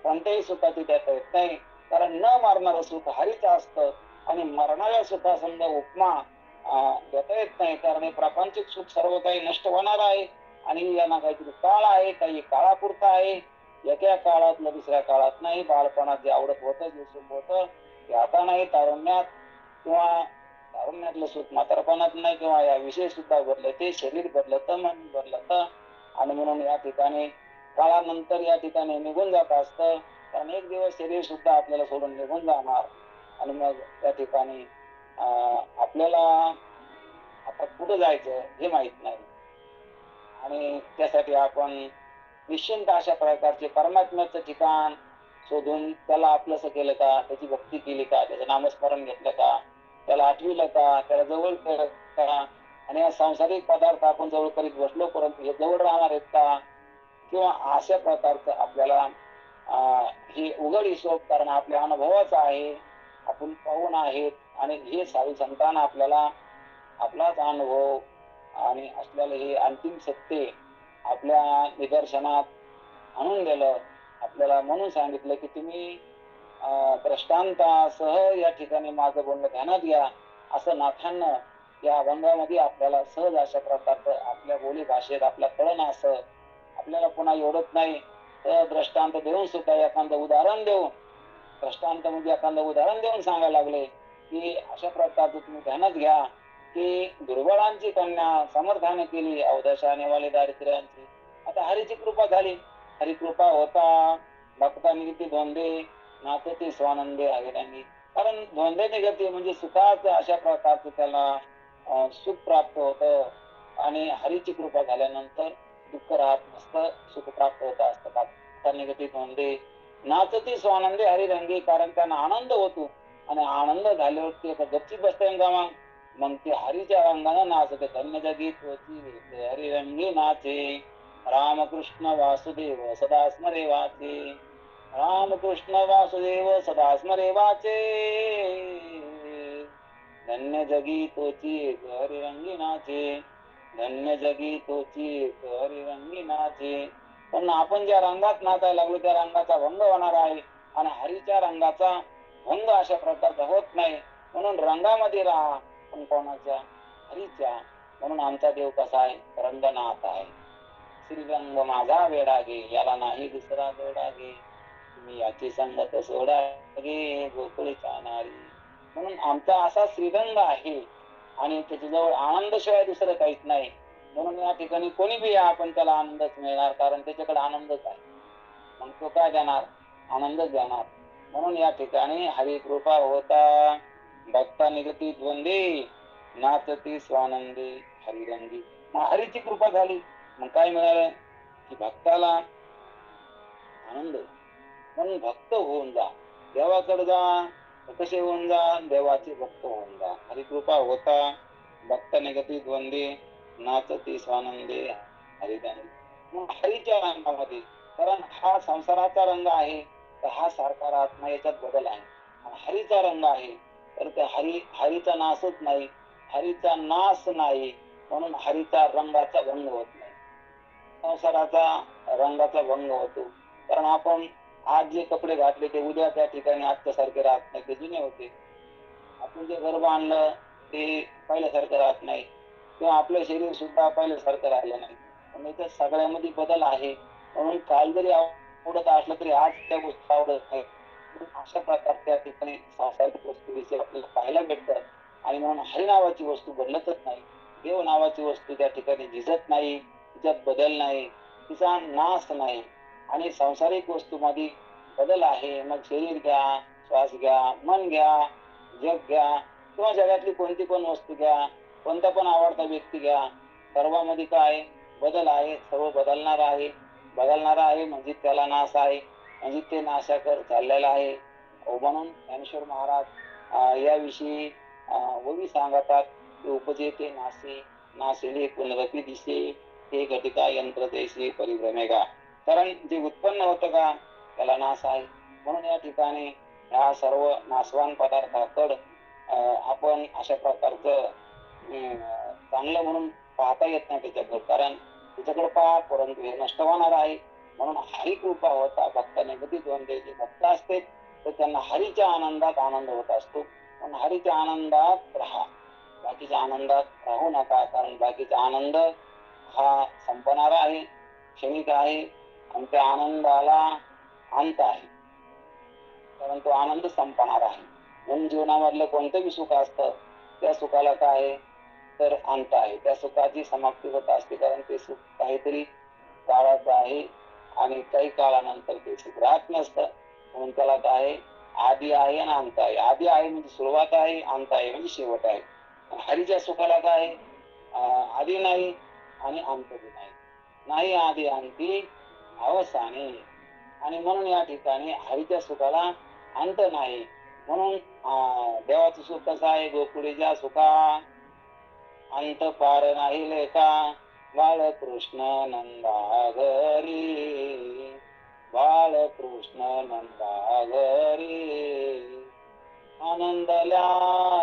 कोणत्याही सुखाची देता येत नाही, कारण न मारणारं सुख हरीच असतं, आणि मरणाऱ्या सुखासंग उपमा देता येत नाही. कारण हे प्रापंचिक सुख सर्व काही नष्ट होणार आहे, आणि यांना काहीतरी काळ आहे, काही काळापुरता आहे. एका काळातलं दुसऱ्या काळात नाही. बालपणात जे आवडत होतं, जे सुख होतं ते आता नाही. तारुण्यात किंवा तारुण्यातलं सुख म्हातारपणात नाही, किंवा या विषय सुद्धा बदलते, शरीर बदलतं, मन बदलतं, आणि म्हणून या ठिकाणी काळानंतर या ठिकाणी निघून जात असतं. कारण एक दिवस शरीर सुद्धा आपल्याला सोडून निघून जाणार, आणि मग त्या ठिकाणी आपल्याला आता कुठं जायचं हे माहित नाही. आणि त्यासाठी आपण निश्चिंत अशा प्रकारचे परमात्म्याचं ठिकाण शोधून त्याला आपलंसं केलं का, त्याची भक्ती केली का, त्याचं नामस्मरण घेतलं का, त्याला आठविलं का, त्याला जवळ केलं का, आणि या सांसारिक पदार्थ आपण जवळ करीत बसलो परंतु हे जवळ राहणार आहेत का, किंवा अशा प्रकारचं आपल्याला हे उघड हिशोब, कारण आपल्या अनुभवाचा आहे, आपण पाहून आहेत, आणि हे साधू संतांना आपल्याला आपलाच अनुभव आणि असलेलं हे अंतिम सत्य आपल्या निदर्शनात आणून दिलं. आपल्याला म्हणून सांगितलं की तुम्ही दृष्टांतासह या ठिकाणी माझं बोलणं ध्यानात घ्या. असं नाथांना या अभंगामध्ये आपल्याला सहज अशा प्रकारचं आपल्या बोली भाषेत आपल्या कळण असं आपल्याला पुन्हा एवढत नाही, तर दृष्टांत देऊन सुद्धा एखादं उदाहरण देऊन, दृष्टांत म्हणजे एखादं उदाहरण देऊन सांगायला लागले की अशा प्रकारचं तुम्ही ध्यानात घ्या की दुर्बळांची कन्या समर्थाने केली, अवदशाने वाले दारिद्र्यांची. आता हरीची कृपा झाली, हरी कृपा होता भक्ता निगती द्वंदे, नाचते स्वानंदे हरिरंगी. कारण द्वंद्व निगती म्हणजे सुखाचं अशा प्रकारचं त्याला सुख प्राप्त होतं, आणि हरीची कृपा झाल्यानंतर दुःख राहत नसतं, सुख प्राप्त होत असतं. भक्ता निगती द्वंदे, नाचते स्वानंदे हरिरंगी, कारण त्यांना आनंद होतो, आणि आनंद झाल्यावर ते गपचीप बसते गावा, मग ते हरीच्या रंगानं नाचते. धन्य जगी तोची हरिरंगी नाचे, रामकृष्ण वासुदेव सदा स्मरे वाचे, रामकृष्ण वासुदेव सदा स्मरे वाचे, धन्य जगी तोची हरिरंगी नाचे, धन्य जगी तोची हरिरंगी नाचे. पण आपण ज्या रंगात नाचायला लागलो त्या रंगाचा भंग होणार आहे, आणि हरीच्या रंगाचा भंग अशा प्रकारचा होत नाही. म्हणून रंगामध्ये राहा, पण कोणाच्या, हरीच्या. म्हणून आमचा देव कसा आहे, रंगनाथ आहे. श्रीरंग माझा वेडा घे, याला नाही दुसरा जोडा घे, तुम्ही याची संगत सोडा घे, गोकुळीच्या नारी. म्हणून आमचा असा श्रीरंग आहे, आणि त्याच्याजवळ आनंदशिवाय दुसरं काहीच नाही. म्हणून या ठिकाणी कोणी बी या, पण त्याला आनंदच मिळणार, कारण त्याच्याकडे आनंदच आहे. मग तो काय देणार, आनंदच देणार. म्हणून या ठिकाणी हरी कृपा होता भक्ता निगती द्वंदे, नाचती स्वानंदे हरिरंगी. मग हरीची कृपा झाली, मग काय मिळालं की भक्ताला आनंद. म्हणून भक्त होऊन जा, देवाकडे जा. कसे होऊन जा, देवाचे भक्त होऊन जा. हरिकृपा होता भक्त निगती द्वंद्वे नाचती स्वानंदे हरिदानी. मग हरीच्या रंगामध्ये, कारण हा संसाराचा रंग आहे तर हा सारखा राहत नाही, याच्यात बदल आहे. आणि हरीचा रंग आहे तर त्या हरीचा नाशच नाही, हरीचा नाश नाही, म्हणून हरीचा रंगाचा भंग होत नाही, संसाराचा रंगाचा भंग होतो. कारण आपण आज जे कपडे घातले ते उद्या त्या ठिकाणी आजच्या सारखे राहत नाही, ते जुने होते. आपण जे घर बांधलं ते पहिल्यासारखं राहत नाही, किंवा आपलं शरीर सुद्धा पहिल्यासारखं राहिलं नाही. पण याच्यात सगळ्यामध्ये बदल आहे. म्हणून काल जरी आवडत असलं तरी आज त्या गोष्टी आवडत नाही. अशा प्रकारच्या ठिकाणी सांसारिक वस्तूविषयी आपल्याला पाहायला भेटतं. आणि म्हणून हरी नावाची वस्तू बदलतच नाही, देव नावाची वस्तू त्या ठिकाणी झिजत नाही, तिच्यात बदल नाही, तिचा नाश नाही. आणि सांसारिक वस्तूमध्ये बदल आहे. मग शरीर घ्या, श्वास घ्या, मन घ्या, जग घ्या, किंवा जगातली कोणती पण वस्तू घ्या, कोणता पण आवडता व्यक्ती घ्या, सर्वांमध्ये काय बदल आहे, सर्व बदलणार आहे. बदलणारा आहे म्हणजे त्याला नाश आहे, म्हणजे ते नाशाकर चाललेला आहे. म्हणून ज्ञानेश्वर महाराज याविषयी ओवी सांगतात की उपजेते नासे नाशिले पुनरपी दिसे हे घटिका यंत्र देशी परिभ्रमेगा. कारण जे उत्पन्न होतं का त्याला नाश आहे. म्हणून या ठिकाणी ह्या सर्व नाशवान पदार्थाकड आपण अशा प्रकारचं चांगलं म्हणून पाहता येत नाही त्याच्याकडे, कारण त्याच्याकडे पहा परंतु हे नष्ट होणार आहे. म्हणून हरी कृपा होता भक्ताने गती द्वंद्वे. जे भक्त असते तर त्यांना हरीच्या आनंदात आनंद होत असतो. म्हणून हरीच्या आनंदात राहा, बाकीच्या आनंदात राहू नका, कारण बाकीचा आनंद हा संपणारा आहे, क्षणिक आहे, आणि त्या आनंदाला अंत आहे, कारण तो आनंद संपणार आहे. म्हणून जीवनामधलं कोणतंही सुख असतं त्या सुखाला काय आहे तर अंत आहे, त्या सुखाची समाप्ती होत असते, कारण ते सुख काहीतरी काळाचं आहे आणि काही काळानंतर ते सुख राहत नसतं. म्हणून त्याला काय आहे, आधी आहे आणि अंत आहे. आधी आहे म्हणजे सुरुवात आहे, अंत आहे म्हणजे शेवट आहे. हरीच्या सुखाला काय आहे, आधी नाही आणि अंत बी नाही, नाही आधी अंती अवसाने. आणि म्हणून या ठिकाणी हरीच्या सुखाला अंत नाही. म्हणून देवाचं सुख कसं आहे, गोकुळीच्या सुखा अंत पार नाही लेखा, बाळकृष्ण नंदा घरी, बाळकृष्ण नंदा घरी, आनंदल्या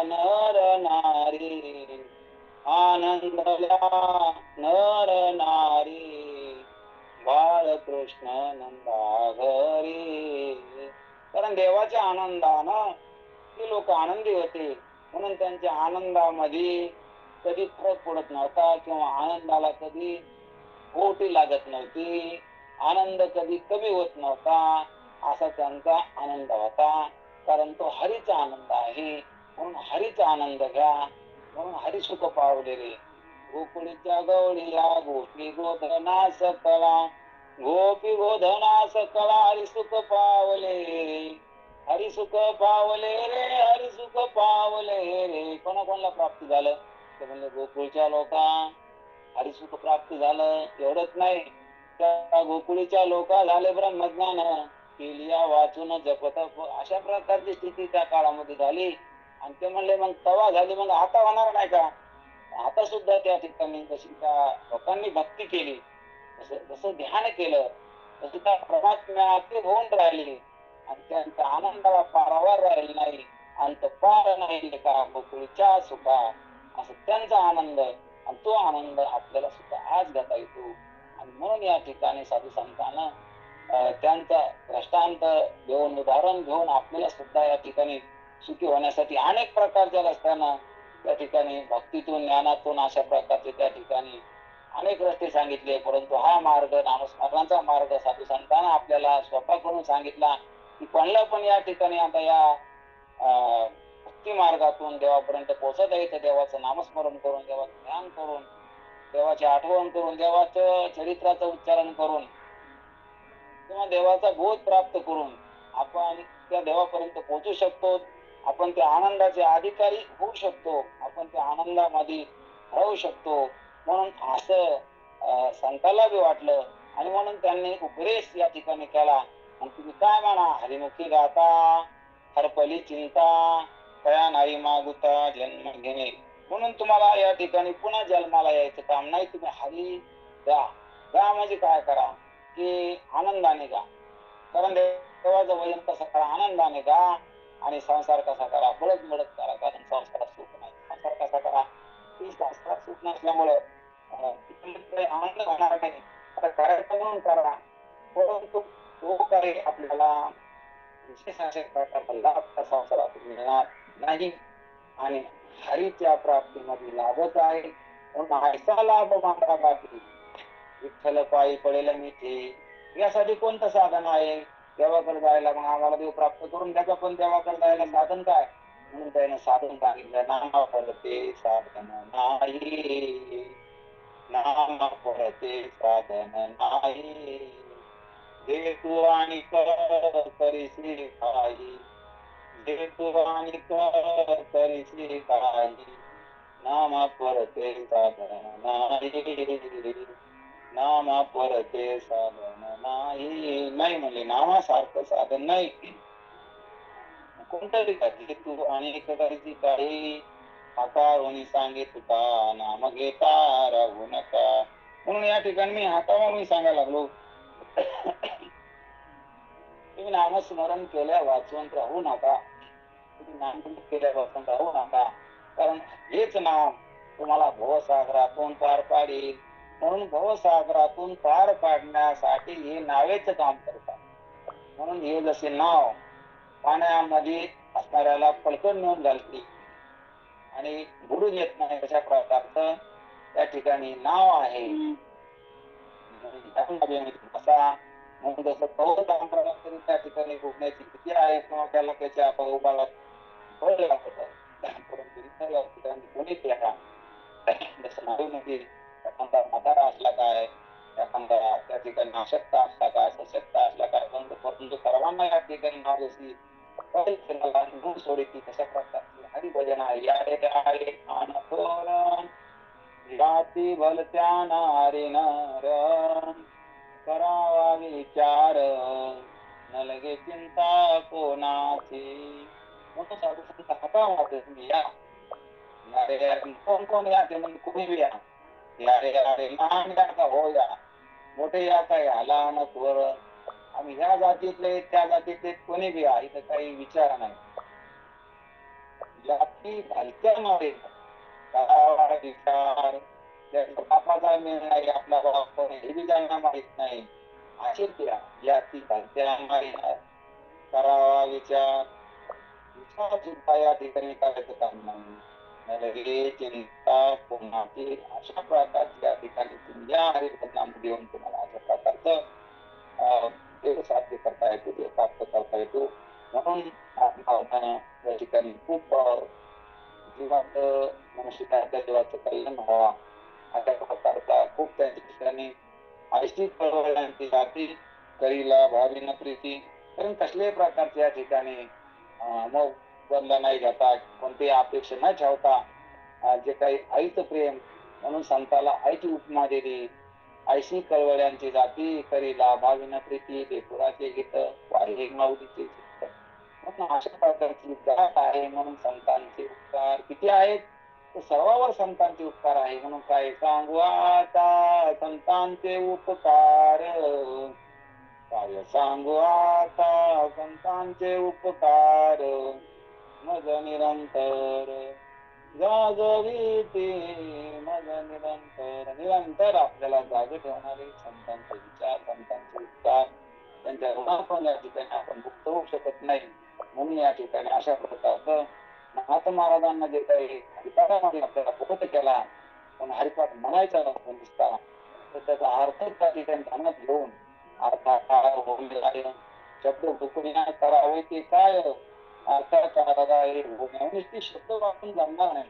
नर नारी, आनंदल्या नर नारी, बाळकृष्ण नंदा घरी. कारण देवाच्या आनंदानं ते लोक आनंदी होते, म्हणून त्यांच्या आनंदामध्ये कधी फरक पडत नव्हता, किंवा आनंदाला कधी ओटी लागत नव्हती, आनंद कधी कमी होत नव्हता, असा त्यांचा आनंद होता. कारण तो हरीचा आनंद आहे. म्हणून हरीचा आनंद घ्या. म्हणून हरी सुख पावले रे, गोकुळीच्या गवळीया गोपी गोधना सकला, गोपी गोधना सकला हरी सुख पावले रे, हरी सुख पावले रे, हरी सुख पावले रे. कोणाकोणाला प्राप्त झालं ते म्हणले गोकुळच्या लोका हरिसुख प्राप्त झालं. एवढंच नाही, त्या गोकुळीच्या लोका झाले ब्रह्मज्ञान, केलिया वाचून जपत, अशा प्रकारची स्थिती त्या काळामध्ये झाली. आणि ते म्हणले मग तवा झाली, मग आता होणार नाही का? आता सुद्धा त्या ठिकाणी जशी त्या लोकांनी भक्ती केली, जसं ध्यान केलं, तसं त्या परमात्म्याचे होऊन राहिले, आणि त्यांच्या आनंदाला पारावार राहील नाही, अंत पार नाही का गोकुळीच्या सुखा, असं त्यांचा आनंद. आणि तो आनंद आपल्याला सुद्धा आज घेता येतो. आणि म्हणून या ठिकाणी साधू संतांना त्यांचा दृष्टांत घेऊन, उदाहरण घेऊन आपल्याला सुद्धा या ठिकाणी सुखी होण्यासाठी अनेक प्रकारच्या रस्त्यानं त्या ठिकाणी भक्तीतून, ज्ञानातून, अशा प्रकारचे त्या ठिकाणी अनेक रस्ते सांगितले. परंतु हा मार्ग, नामस्मरणाचा मार्ग साधू संतांना आपल्याला स्वतः करून सांगितला की कोणाला पण या ठिकाणी आता या भक्ती मार्गातून देवापर्यंत पोहोचत आहे तर देवाचं नामस्मरण करून, देवाचं ध्यान करून, देवाची आठवण करून, देवाचं चरित्राचं उच्चारण करून, किंवा देवाचा बोध प्राप्त करून आपण त्या देवापर्यंत पोहोचू शकतो. आपण त्या आनंदाचे अधिकारी होऊ शकतो, आपण त्या आनंदामध्ये राहू शकतो. म्हणून असं संताला बी वाटलं, आणि म्हणून त्यांनी उपदेश या ठिकाणी केला. आणि तुम्ही काय म्हणा, हरिमुखी गाता हरपली चिंता, कया नाही मागुता जन्म घेणे. म्हणून तुम्हाला या ठिकाणी पुन्हा जन्माला यायचं काम नाही. तुम्ही हरी गा. गा म्हणजे काय करा की आनंदाने गा. कारण देवाचं भजन कसं करा, आनंदाने गा. आणि संसार कसा करा, बळत मडत करा, कारण संसारात सुख नाही. संसार कसा करा की संसारात सुख नसल्यामुळं आनंद होणार नाही. आता करायचं म्हणून करा, परंतु तो काही आपल्याला विशेष अशा प्रकारचा लाभ त्या संसारातून मिळणार नाही. आणि हरीच्या प्राप्तीमध्ये लाभच आहे. म्हणून ऐसा लाभ मात्रा बाकी विठ्ठल पायी पडेल मिठी. यासाठी कोणतं साधन आहे? देवाकडे जायला. मग आम्हाला देव प्राप्त करून द्यायचा, पण देवाकडे जायला साधन काय? म्हणून त्याने साधन सांगितलं, नामा फलते साधन नाही. नामा फलते साधन नाही. जे तू आणि कर करीसी काही. जे तू आणि कर करीसी काही. नामा फलते साधन नाही. नामा परते साधन नाही. नाही म्हणले, नामासारखं साधन नाही. कोणतरी घातली तू अनेक करायची काही. हातावरून सांगे तुका नाम घेता राहू नका. म्हणून या ठिकाणी मी हातावरून सांगायला लागलो, तुम्ही नामस्मरण केल्या वाचून राहू नका. तुम्ही नामजप केल्या वाचून राहू नका. कारण हेच नाम तुम्हाला भवसागरातून पार पाडेल. म्हणून भवसागरातून पार पाडण्यासाठी हे नावेच काम करतात. म्हणून हे जसे नाव पाण्यामध्ये असणाऱ्याला पलकन नेऊन घालते आणि बुडू देत नाही, अशा प्रकारचं त्या ठिकाणी नाव आहे. म्हणून जसं कवच अंतराला तरी त्या ठिकाणी डुबण्याची भीती आहे किंवा त्याला त्याच्या उभाला बळ लागत, परंतु इतर ठिकाणी कोणी केला जसं नावेमध्ये एखादा म्हातारा असला काय, एखादा त्या ठिकाणी अशक्त असला काय, सशक्त असला काय, परंतु सर्वांना या ठिकाणी नाव जशी सोडीची तशा प्रकारची हरिभजन आहे. यारे आरे अनथोरण जाती भलत्या नारी नर करावा विचार न लगे चिंता कोणाची. म्हणून साधू संत हाता मारते, तुम्ही या कोण कोण या ते म्हणजे कोणी बी या. यारे यारे लहान या का हो या, मोठे या का या, लहान थोर, आम्ही ह्या जातीतले त्या जातीतले कोणी बी या, इथं काही विचार नाही. जाती घालत्या नव्हे करावा विचार. बापाचा मेळ नाही, आपला बाप कोण हे बी त्यांना माहित नाही. असे त्या जाती घालत्या करावा विचार. विचार सुद्धा या ठिकाणी करायचं काम नाही. नलगे चिंता कोणाची. अशा प्रकारची या ठिकाणी तुम्ही या हरिभजनामध्ये येऊन तुम्हाला अशा प्रकारचं देव साध्य करता येतो, देव प्राप्त करता येतो. म्हणून या ठिकाणी खूप जीवात मनुष्य त्या जीवाचं कल्याण व्हावा अशा प्रकारचा खूप त्या ठिकाणी ऐशी कळवळ्यांची जाती करीला भावी न प्रीती. कारण कसल्याही प्रकारचे या ठिकाणी मग बंधन नाही घेता, कोणती अपेक्षा न ठेवता जे काही आईचं प्रेम, म्हणून संताला आईची उपमा दिली. ऐशी कळवळ्यांची जाती करीला भावी न प्रीती. देपुराचे गीत वारे माऊलीचे चित्त. म्हणून अशा प्रकारची जात आहे. म्हणून संतांचे उपकार किती आहेत, सर्वावर संतांचे उपकार आहे. म्हणून काय सांगू आता संतांचे उपकार, काय सांगू आता संतांचे उपकार. मग निरंतर जागविते मग निरंतर. निरंतर आपल्याला जागे ठेवणारे संतांचे विचार, संतांचे उपकार, त्यांच्या ऋणातून या ठिकाणी आपण मुक्त होऊ शकत नाही. म्हणून या ठिकाणी अशा प्रकारचं नाथ महाराजांना जे काही हरिपाठामध्ये आपल्याला बोध केला, पण हरिपाठ म्हणायचा नसतो नुसता, तर त्याचा अर्थ त्या ठिकाणी ध्यानात घेऊन अर्थाकार होणे शब्द दुखण्या करावे ते काय, अर्थाकार नुसते शब्द वापरून जमणार नाही.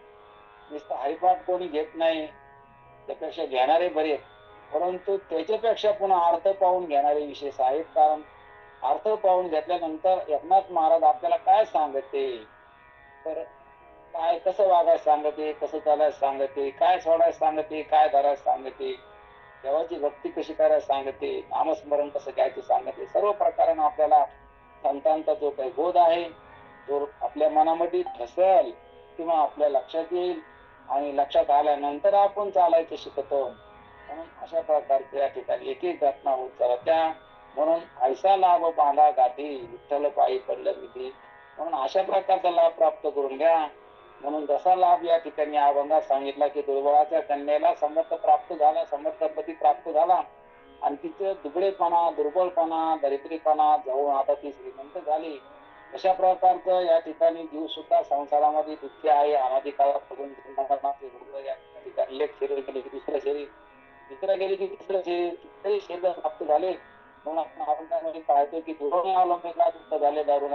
नुसतं हरिपाठ कोणी घेत नाही, त्यापेक्षा घेणारे बरे, परंतु त्याच्यापेक्षा पुन्हा अर्थ पाहून घेणारे विशेष आहेत. कारण अर्थ पाहून घेतल्यानंतर एकनाथ महाराज आपल्याला काय सांगते, तर काय कसं वागायला सांगते, कसं चालायला सांगते, काय सोडायला सांगते, काय धरायला सांगते, देवाची भक्ती कशी करायला सांगते, नामस्मरण कसं घ्यायचं सांगते. सर्व प्रकाराने आपल्याला संतांचा जो काही बोध आहे तो आपल्या मनामध्ये ठसेल किंवा आपल्या लक्षात येईल, आणि लक्षात आल्यानंतर आपण चालायचं शिकतो. म्हणून अशा प्रकारच्या या ठिकाणी एक एक घटना होत चालत्या. म्हणून ऐसा लाभ बांधा गाठी विठ्ठल पायी पडलं विधी. म्हणून अशा प्रकारचा लाभ प्राप्त करून घ्या. म्हणून जसा लाभ या ठिकाणी अभंगात सांगितला की दुर्बळाच्या कन्येला समर्थ प्राप्त झाला, समर्थपती प्राप्त झाला आणि तिचं दुबळेपणा, दुर्बलपणा, दरिद्रीपणा जाऊन आता ती श्रीमंत झाली. अशा प्रकारचं या ठिकाणी जीव सुद्धा संसारामध्ये दुःखी आहे. अनादी काळापासून या ठिकाणी एक शरीर गेले की दुसरं शरीर, दुसरं गेले की तिसरं शरीर, कितीतरी शरीर प्राप्त झाले. म्हणून आपण त्यामध्ये पाहतो की दुरून अवलंबिका दुःख झाले दारुण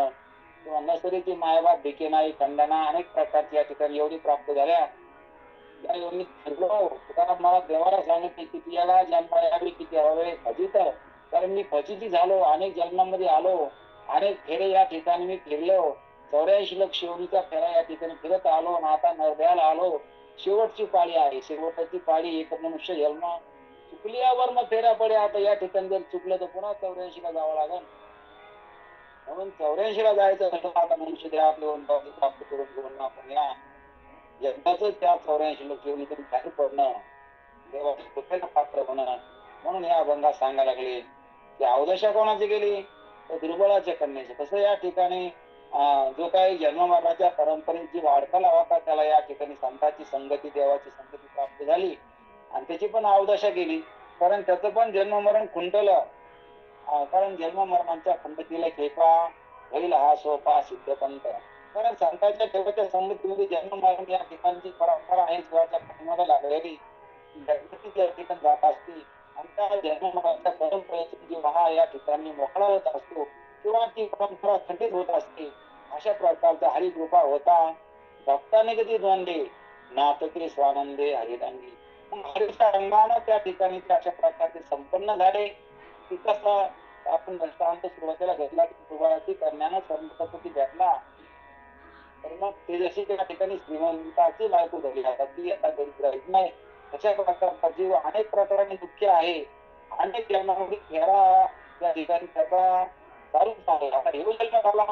किंवा नसरीची मायबाप भिके नाही खंडना अनेक प्रकारची या ठिकाणी एवढी प्राप्त झाल्या. या योनीत फिरलो तुकाराम मला देवाला सांगितले किती याला जन्म यावी किती हवे फजित. कारण मी फजिती झालो, अनेक जन्मामध्ये आलो, अनेक फेरे या ठिकाणी मी फिरलो. 84 लाख शिवणीचा फेरा या ठिकाणी फिरत आलो आणि आता नरद्याला आलो. शेवटची पाळी आहे, शेवटची पाळी एक मनुष्य जन्म चुकल्यावर मग फेरा पडे. आता या ठिकाणी जर चुकलं तर पुन्हा 84ला जावं लागेल. म्हणून 84ला जायचं आता मनुष्य देहात येऊन प्राप्त करून घेऊन आपण या यज्ञाचं त्या 84 लोक येऊन इथून बाहेर पडणं, देवाच्या कृपेला पात्र होणं. म्हणून या अभंगात सांगायला लागले की अवदशा कोणाची गेली तर दुर्बळाच्या कन्याची. तसं या ठिकाणी जो काही जन्ममरणाच्या परंपरेची वाढकाला होता त्याला या ठिकाणी संतांची संगती, देवाची संगती प्राप्त झाली आणि त्याची पण अवदशा गेली. कारण त्याचं पण जन्ममरण खुंटलं. कारण जन्ममरणाच्या खंडतीला खेपा होईल हा सोपा सिद्धपंत. कारण संतांच्या देवाच्या संगतीमध्ये जन्म मरण या ठिकाणची परंपरा आहे. जीवाच्या पाठीमागे लागलेली त्या ठिकाणी जात असते आणि त्या जन्ममरणाच्या परंपरेतून जेव्हा हा या ठिकाणी मोकळा होत असतो किंवा ती परंपरा खंडित होत असते. अशा प्रकारचा हरिकृपा होता. भक्ताने कधी द्वंद्वे नातके स्वानंदे हरिरंगी. हरीच्या रंगानं त्या ठिकाणी अशा प्रकारचे संपन्न झाले. की कसा आपण दृष्टांत सुरुवातीला घेतला की सुरुवाती करण्यानं संपत्ती भेटला तर मग ते जशी त्या ठिकाणी श्रीमंताची बायको झाली आता ती आता गरीब राहील नाही. अशा प्रकारचा जीव अनेक प्रकाराने दुःखी आहे. अनेक जन्मामध्ये फेरा त्या ठिकाणी त्याचा चालूच आहे. आता हे जन्म झाला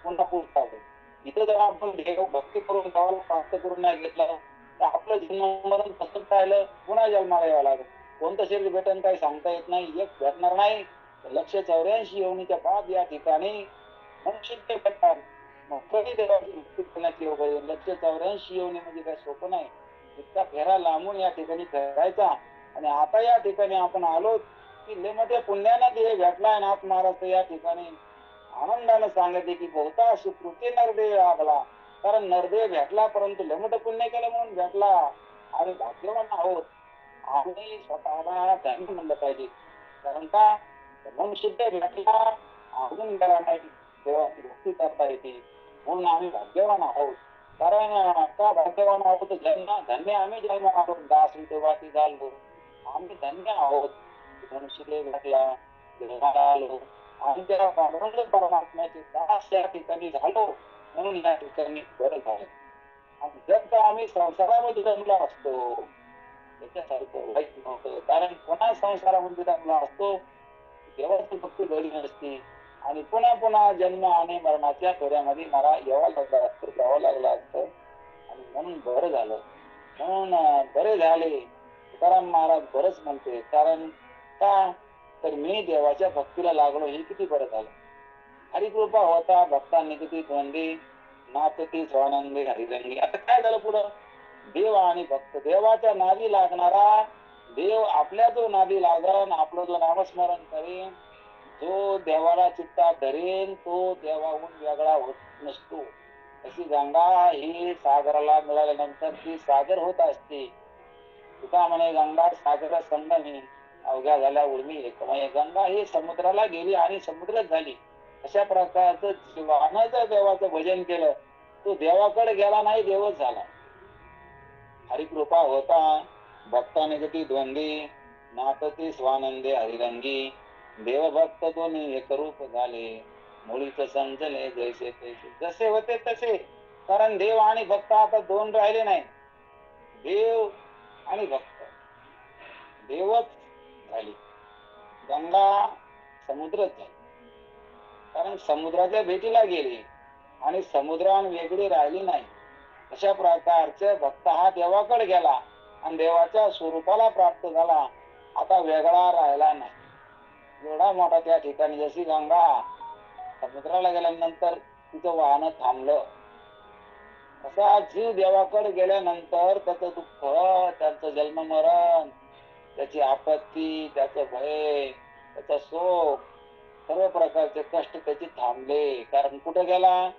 पुन्हा पुढचा होईल. इथे जर आपण देव भक्ती करून देवाला प्राप्त करून नाही घेतलं तर आपलं जन्ममरण तसंच राहिलं, पुन्हा जन्माला यावं लागेल. कोणतं शरीर भेटन काही सांगता येत नाही. एक भेटणार नाही. 184 योनीच्या बाद या ठिकाणी मनुष्य भेटणार. मग कधी देवाची भक्ती करण्याची योग येईल. 184 योनी म्हणजे काय सोपं नाही. इतका फेरा लांबून या ठिकाणी फिरायचा आणि आता या ठिकाणी आपण आलो की लय मध्ये पुण्यानं देह भेटलाय नाथ महाराज या ठिकाणी आनंदानं सांगते की बहुता सुकृती नरदेव लागला. कारण नरदेव भेटला परंतु लय मोठं पुण्य केलं म्हणून भेटला. आम्ही भाग्यवान आहोत. आम्ही स्वतःला धन्य म्हणलं पाहिजे. कारण का मनुष्य भेटला अजून गेला नाही देवाची भक्ती करता येते म्हणून आम्ही भाग्यवान आहोत. कारण का भाग्यवान आहोत जन्म धन्य आम्ही जन्म आहोत. दास देवाची झालो आम्ही धन्य आहोत. मनुष्य भेटला जन्माला आलो आणि त्या पांडुरंग परमात्म्याचे दास या ठिकाणी झालो म्हणून या ठिकाणी बरं झालं. आणि जर का आम्ही संसारामध्ये जन्मला असतो त्याच्यासारखं वाईट नव्हतं. कारण पुन्हा संसारामध्ये जन्मला असतो देवाची भक्ती घडली नसती आणि पुन्हा पुन्हा जन्म आणि मरणाच्या फेऱ्यामध्ये मला यावं लागलं असतं, जावं लागलं असतं. आणि म्हणून बरं झालं. म्हणून बरे झाले तुकाराम महाराज बरंच म्हणते. कारण का तर मी देवाच्या भक्तीला लागलो हे किती बरं झालं. हरिकृपा होता भक्तांनी किती द्वंद्वे नातती स्वानंदे हरिरंगी. आता काय झालं पुढं देव आणि भक्त देवाच्या नादी लागणारा देव आपल्या जो नादी लागन आपलं जो नामस्मरण करेन जो देवाला चित्तात धरेन तो देवाहून वेगळा होत नसतो. अशी गंगा ही सागराला मिळाल्यानंतर ती सागर होत असते. तुका म्हणे गंगा सागर संगमी अवघ्या झाल्या उर्मी एकमय. गंगा ही समुद्राला गेली आणि समुद्रच झाली. अशा प्रकारचं जीवानं जर देवाचं भजन केलं तो देवाकडे गेला नाही देवच झाला. हरिकृपा होता भक्ताने गती द्वंद्वे नातते स्वानंदे हरिरंगी. देव भक्त दोन्ही एकरूप झाले मुळीच समजले जैसे तैसे. जसे होते तसे. कारण देव आणि भक्त आता दोन राहिले नाही. देव आणि भक्त देवच झाली. गंगा समुद्रच झाली. कारण समुद्राच्या भेटीला गेली आणि समुद्रान वेगळी राहिली नाही. अशा प्रकारचे भक्त हा देवाकडे गेला आणि देवाच्या स्वरूपाला प्राप्त झाला, आता वेगळा राहिला नाही. एवढा मोठा त्या ठिकाणी, जशी गंगा समुद्राला गेल्यानंतर तिचं वाहन थांबलं, असा जीव देवाकडे गेल्यानंतर त्याचं दुःख, त्याचं जन्म मरण, त्याची आपत्ती, त्याचं भय, त्याचा शोक, सर्व प्रकारचे कष्ट त्याची थांबले. कारण कुठे गेला?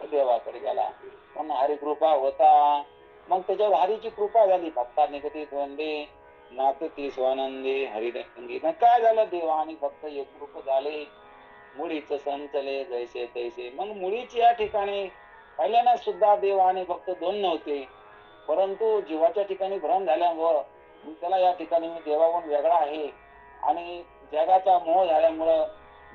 देवाकडे गेला. पण हरिकृपा होता. मग त्याच्यावर हरीची कृपा झाली. भक्तांनी कधी द्वंद्वे नाथ ती स्वानंदी हरिरंगी. मग काय झालं? देव आणि भक्त एकरूप झाले. मुळीच संचले जैसे तैसे. मग मुळीची या ठिकाणी पहिल्याना सुद्धा देव आणि भक्त दोन नव्हते, परंतु जीवाच्या ठिकाणी भ्रम झाल्यामुळं त्याला या ठिकाणी मी देवाहून वेगळा आहे आणि जगाचा मोह झाल्यामुळं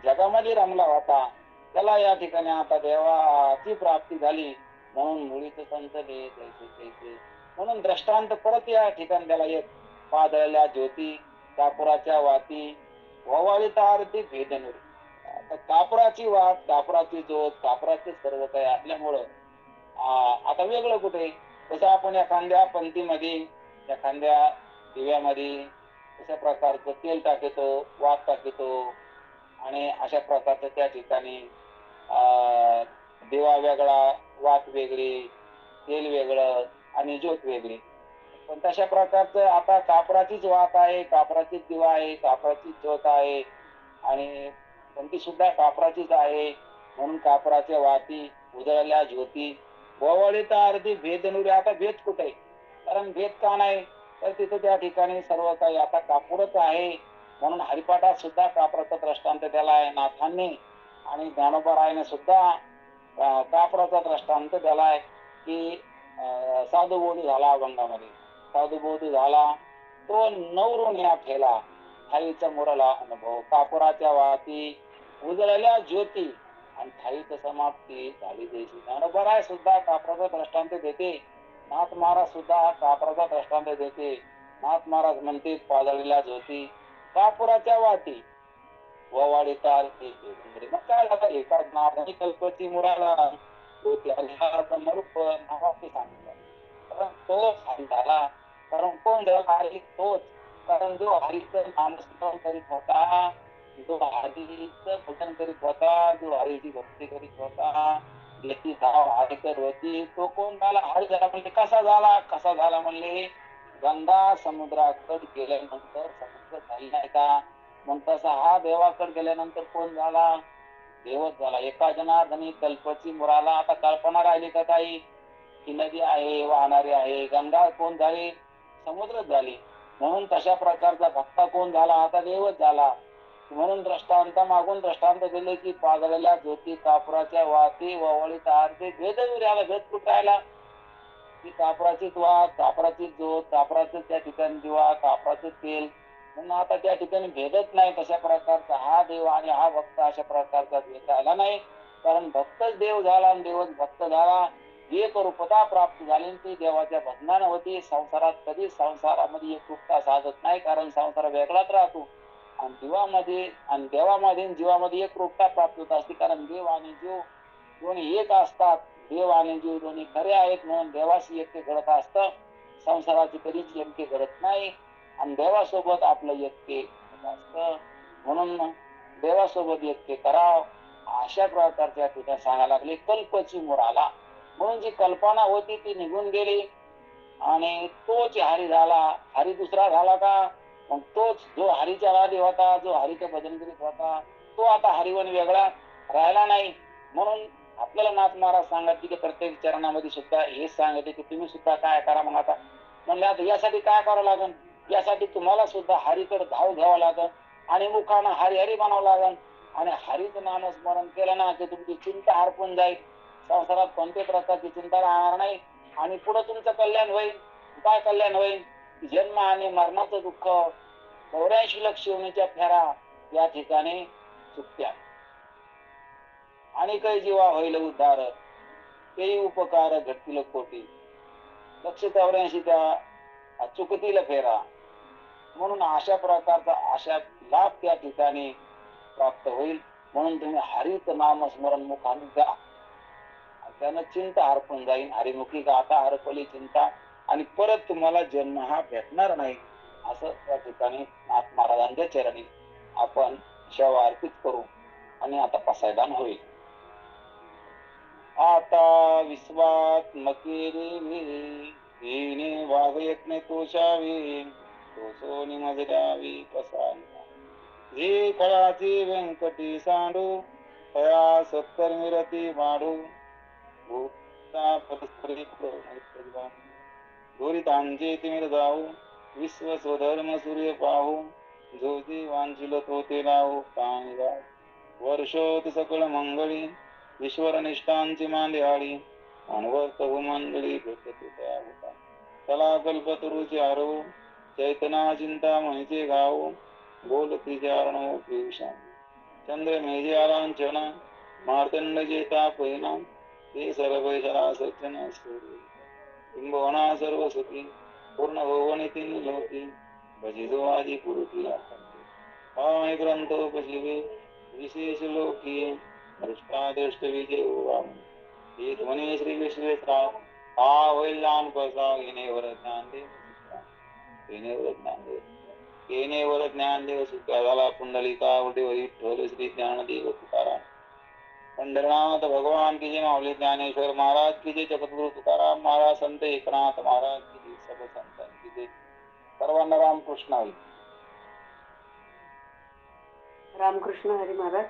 जगामध्ये रमला होता, त्याला या ठिकाणी आता देवाची प्राप्ती झाली. म्हणून मुळीच संचले जैसे तैसे. म्हणून दृष्टांत परत या ठिकाणी त्याला एक पादळल्या ज्योती कापुराच्या वाती ओवाळीत आरती भेदनुरी. कापुराची वात, कापुराची ज्योत, कापुराचे सर्व काही असल्यामुळं आता वेगळं कुठे? तसं आपण एखाद्या पंथीमध्ये, एखाद्या दिव्यामध्ये अशा प्रकारचं तेल टाकतो, वात टाकतो आणि अशा प्रकारचं त्या ठिकाणी दिवा वेगळा, वात वेगळी, तेल वेगळं आणि ज्योत वेगळी. पण तशा प्रकारचं आता कापराचीच वात आहे, कापराचीच दिवा आहे, कापराचीच ज्योत आहे आणि पंथी सुद्धा कापराचीच आहे. म्हणून कापराच्या वाती, उजळल्या ज्योती, ओवाळीत आरती भेदनुरी. आता भेद कुठे? कारण भेद का नाही? तर तिथं त्या ठिकाणी सर्व काही आता कापूरच आहे. म्हणून हरिपाठात सुद्धा कापराचा दृष्टांत त्याला आहे नाथांनी, आणि ज्ञानोबरायाने सुद्धा कापराचा दृष्टांत दिलाय की साधुबोध झाला अभंगामध्ये. साधुबोध झाला तो नवरून या ठेला, थाईचा मुरला अनुभव. कापुराच्या वाती, उजळल्या ज्योती आणि थाईच समाप्ती झाली जैसी. ज्ञानोबराय सुद्धा कापराचा दृष्टांत देते, नाथ महाराज सुद्धा कापराचा दृष्टांत देते. नाथ महाराज म्हणते पाजळलेल्या ज्योती कापुराच्या वाती ओवाळीत आरती भेदनुरी. मग काय झालं? एका नाथाने कल्पती मुराला मरूप नावाने सांगितलं. कारण तो झाला. कारण कोण झाला? हरी तोच. कारण जो हरीचं नामस्मरण करीत होता, जो हरीचं भजन करीत होता, जो हरीची भक्ती करीत होता, ज्याची धाव हरीकर होती, तो कोण झाला? हरी झाला. म्हणजे कसा झाला? कसा झाला म्हणले? गंगा समुद्राकडे गेल्यानंतर समुद्र झाली नाही का? मग तसा हा देवाकडे गेल्यानंतर कोण झाला? देवच झाला. एका जनार्दनी कल्पची मुराला. आता कल्पना राहिली का काही? की नदी आहे, वाहणारी आहे. गंगा कोण झाली? समुद्रच झाली. म्हणून तशा प्रकारचा भक्ता कोण झाला? आता देवच झाला. म्हणून दृष्टांत मागून दृष्टांत दिले की पाजळलेल्या ज्योती कापुराच्या वाती ओवाळीत आरती भेदनुरी. आला भेद कुठे राहिला? की कापराचीच वात, कापराची ज्योत, कापराचं त्या ठिकाणी दिवा, कापराचं तेल. म्हणून आता त्या ठिकाणी भेदच नाही. तशा प्रकारचा हा देव आणि हा भक्त अशा प्रकारचा भेद आला नाही. कारण भक्तच देव झाला आणि देवच भक्त झाला. एक रूपता प्राप्त झाली ती देवाच्या भजनानं होती. संसारात कधी संसारामध्ये एक रूपता साधत नाही, कारण संसार वेगळाच राहतो. आणि जीवामध्ये आणि देवामध्ये जीवामध्ये एक रूपता प्राप्त होत असते. कारण देव आणि जीव दोन्ही एक असतात. देव आणि जीव दोन्ही खरे आहेत. म्हणून देवाशी ऐक्य घडत असतं, संसाराची कधीच ऐक्य घडत नाही. आणि देवासोबत आपलं ऐक्य असतं. म्हणून देवासोबत ऐक्य कराव अशा प्रकारच्या ठिकाणी सांगायला लागले कल्पची मुराला. म्हणून जी कल्पना होती ती निघून गेली आणि तोच हरी झाला. हरी दुसरा झाला का? मग तोच जो हरीच्या राधी होता, जो हरीचं भजन करीत होता, तो आता हरिवन वेगळा राहिला नाही. म्हणून आपल्याला नाथ महाराज सांगत की प्रत्येक चरणामध्ये सुद्धा हेच सांगते की तुम्ही सुद्धा काय करा. मग आता म्हणले आता यासाठी काय करावं लागेल? यासाठी तुम्हाला सुद्धा हरीकडे धाव घ्यावं लागेल आणि मुखानं हरी हरी म्हणावं लागेल. आणि हरीचं नामस्मरण केलं ना की तुमची चिंता हरपून जाईल. संसारात कोणत्या प्रकारची चिंता राहणार नाही आणि पुढे तुमचं कल्याण होईल. काय कल्याण होईल? जन्म आणि मरणाचं दुःख, 84 लक्ष योनीच्या फेरा या ठिकाणी चुकत्या. आणि काही जीवा होईल उद्धार, तेही उपकार घडतील कोटी. 184 त्या चुकतील फेरा. म्हणून अशा प्रकारचा अशा लाभ त्या ठिकाणी प्राप्त होईल. म्हणून तुम्ही हरित नाम स्मरण मुखाने द्या. त्यानं चिंता हरपून जाईल. हरिमुखी गाथा हरपली चिंता, आणि परत तुम्हाला जन्म हा भेटणार नाही, असं त्या ठिकाणी नाथ महाराजांच्या चरणी आपण सेवा अर्पित करू. आणि आता पसायदान होईल. आता विश्वात मकेरी येणे वाघ यज्ञ तोषावी, तोसोनी मजल्यावी पसायला. हे फळाची व्यंकटी सांडू, फळा सत्कर्मी रती माडू, परस्परी दोरितांचे तिमिर जाऊ, विश्व स्वधर्म सूर्य पाहू, जो जे वांछिल तो ते लावू पाणी वर्षोत सकळ मंगळी, ईश्वर निष्ठांची मांदियाळी, अनवर्त मंडळी भेटत त्या होता. चला कल्पतरुची आरवू, चैतना चिंता म्हणचे गाऊ, बोलती चारणो पियुषा. चंद्र मेजे आलांचना, मार्तंड जे तापहिना, ते सर्व सचन किंबहुना सर्व सुखी, पूर्ण भुवनी तिन्ही लोकी, भजिजो आदि पुरुषी पाय ग्रंथोपशिवे, विशेष लोकी, दृष्टादृष्ट विजय हे ध्वनी श्री विश्वेश्वरा. हा होईल लहान पसा, येणेवर ज्ञान देव सुखा, येणेवर ज्ञान देव सुखा, येणेवर ज्ञान देव सुखा. झाला पुंडलिका विठ्ठल श्री ज्ञानदेव तुकाराम. पंढरनाथ भगवान की जय. माऊली ज्ञानेश्वर महाराज की जय. जगद्गुरु तुकाराम महाराज, संत एकनाथ महाराज की जय. सर्व संतांची जय. सर्वांना रामकृष्ण हरी. रामकृष्ण हरी महाराज.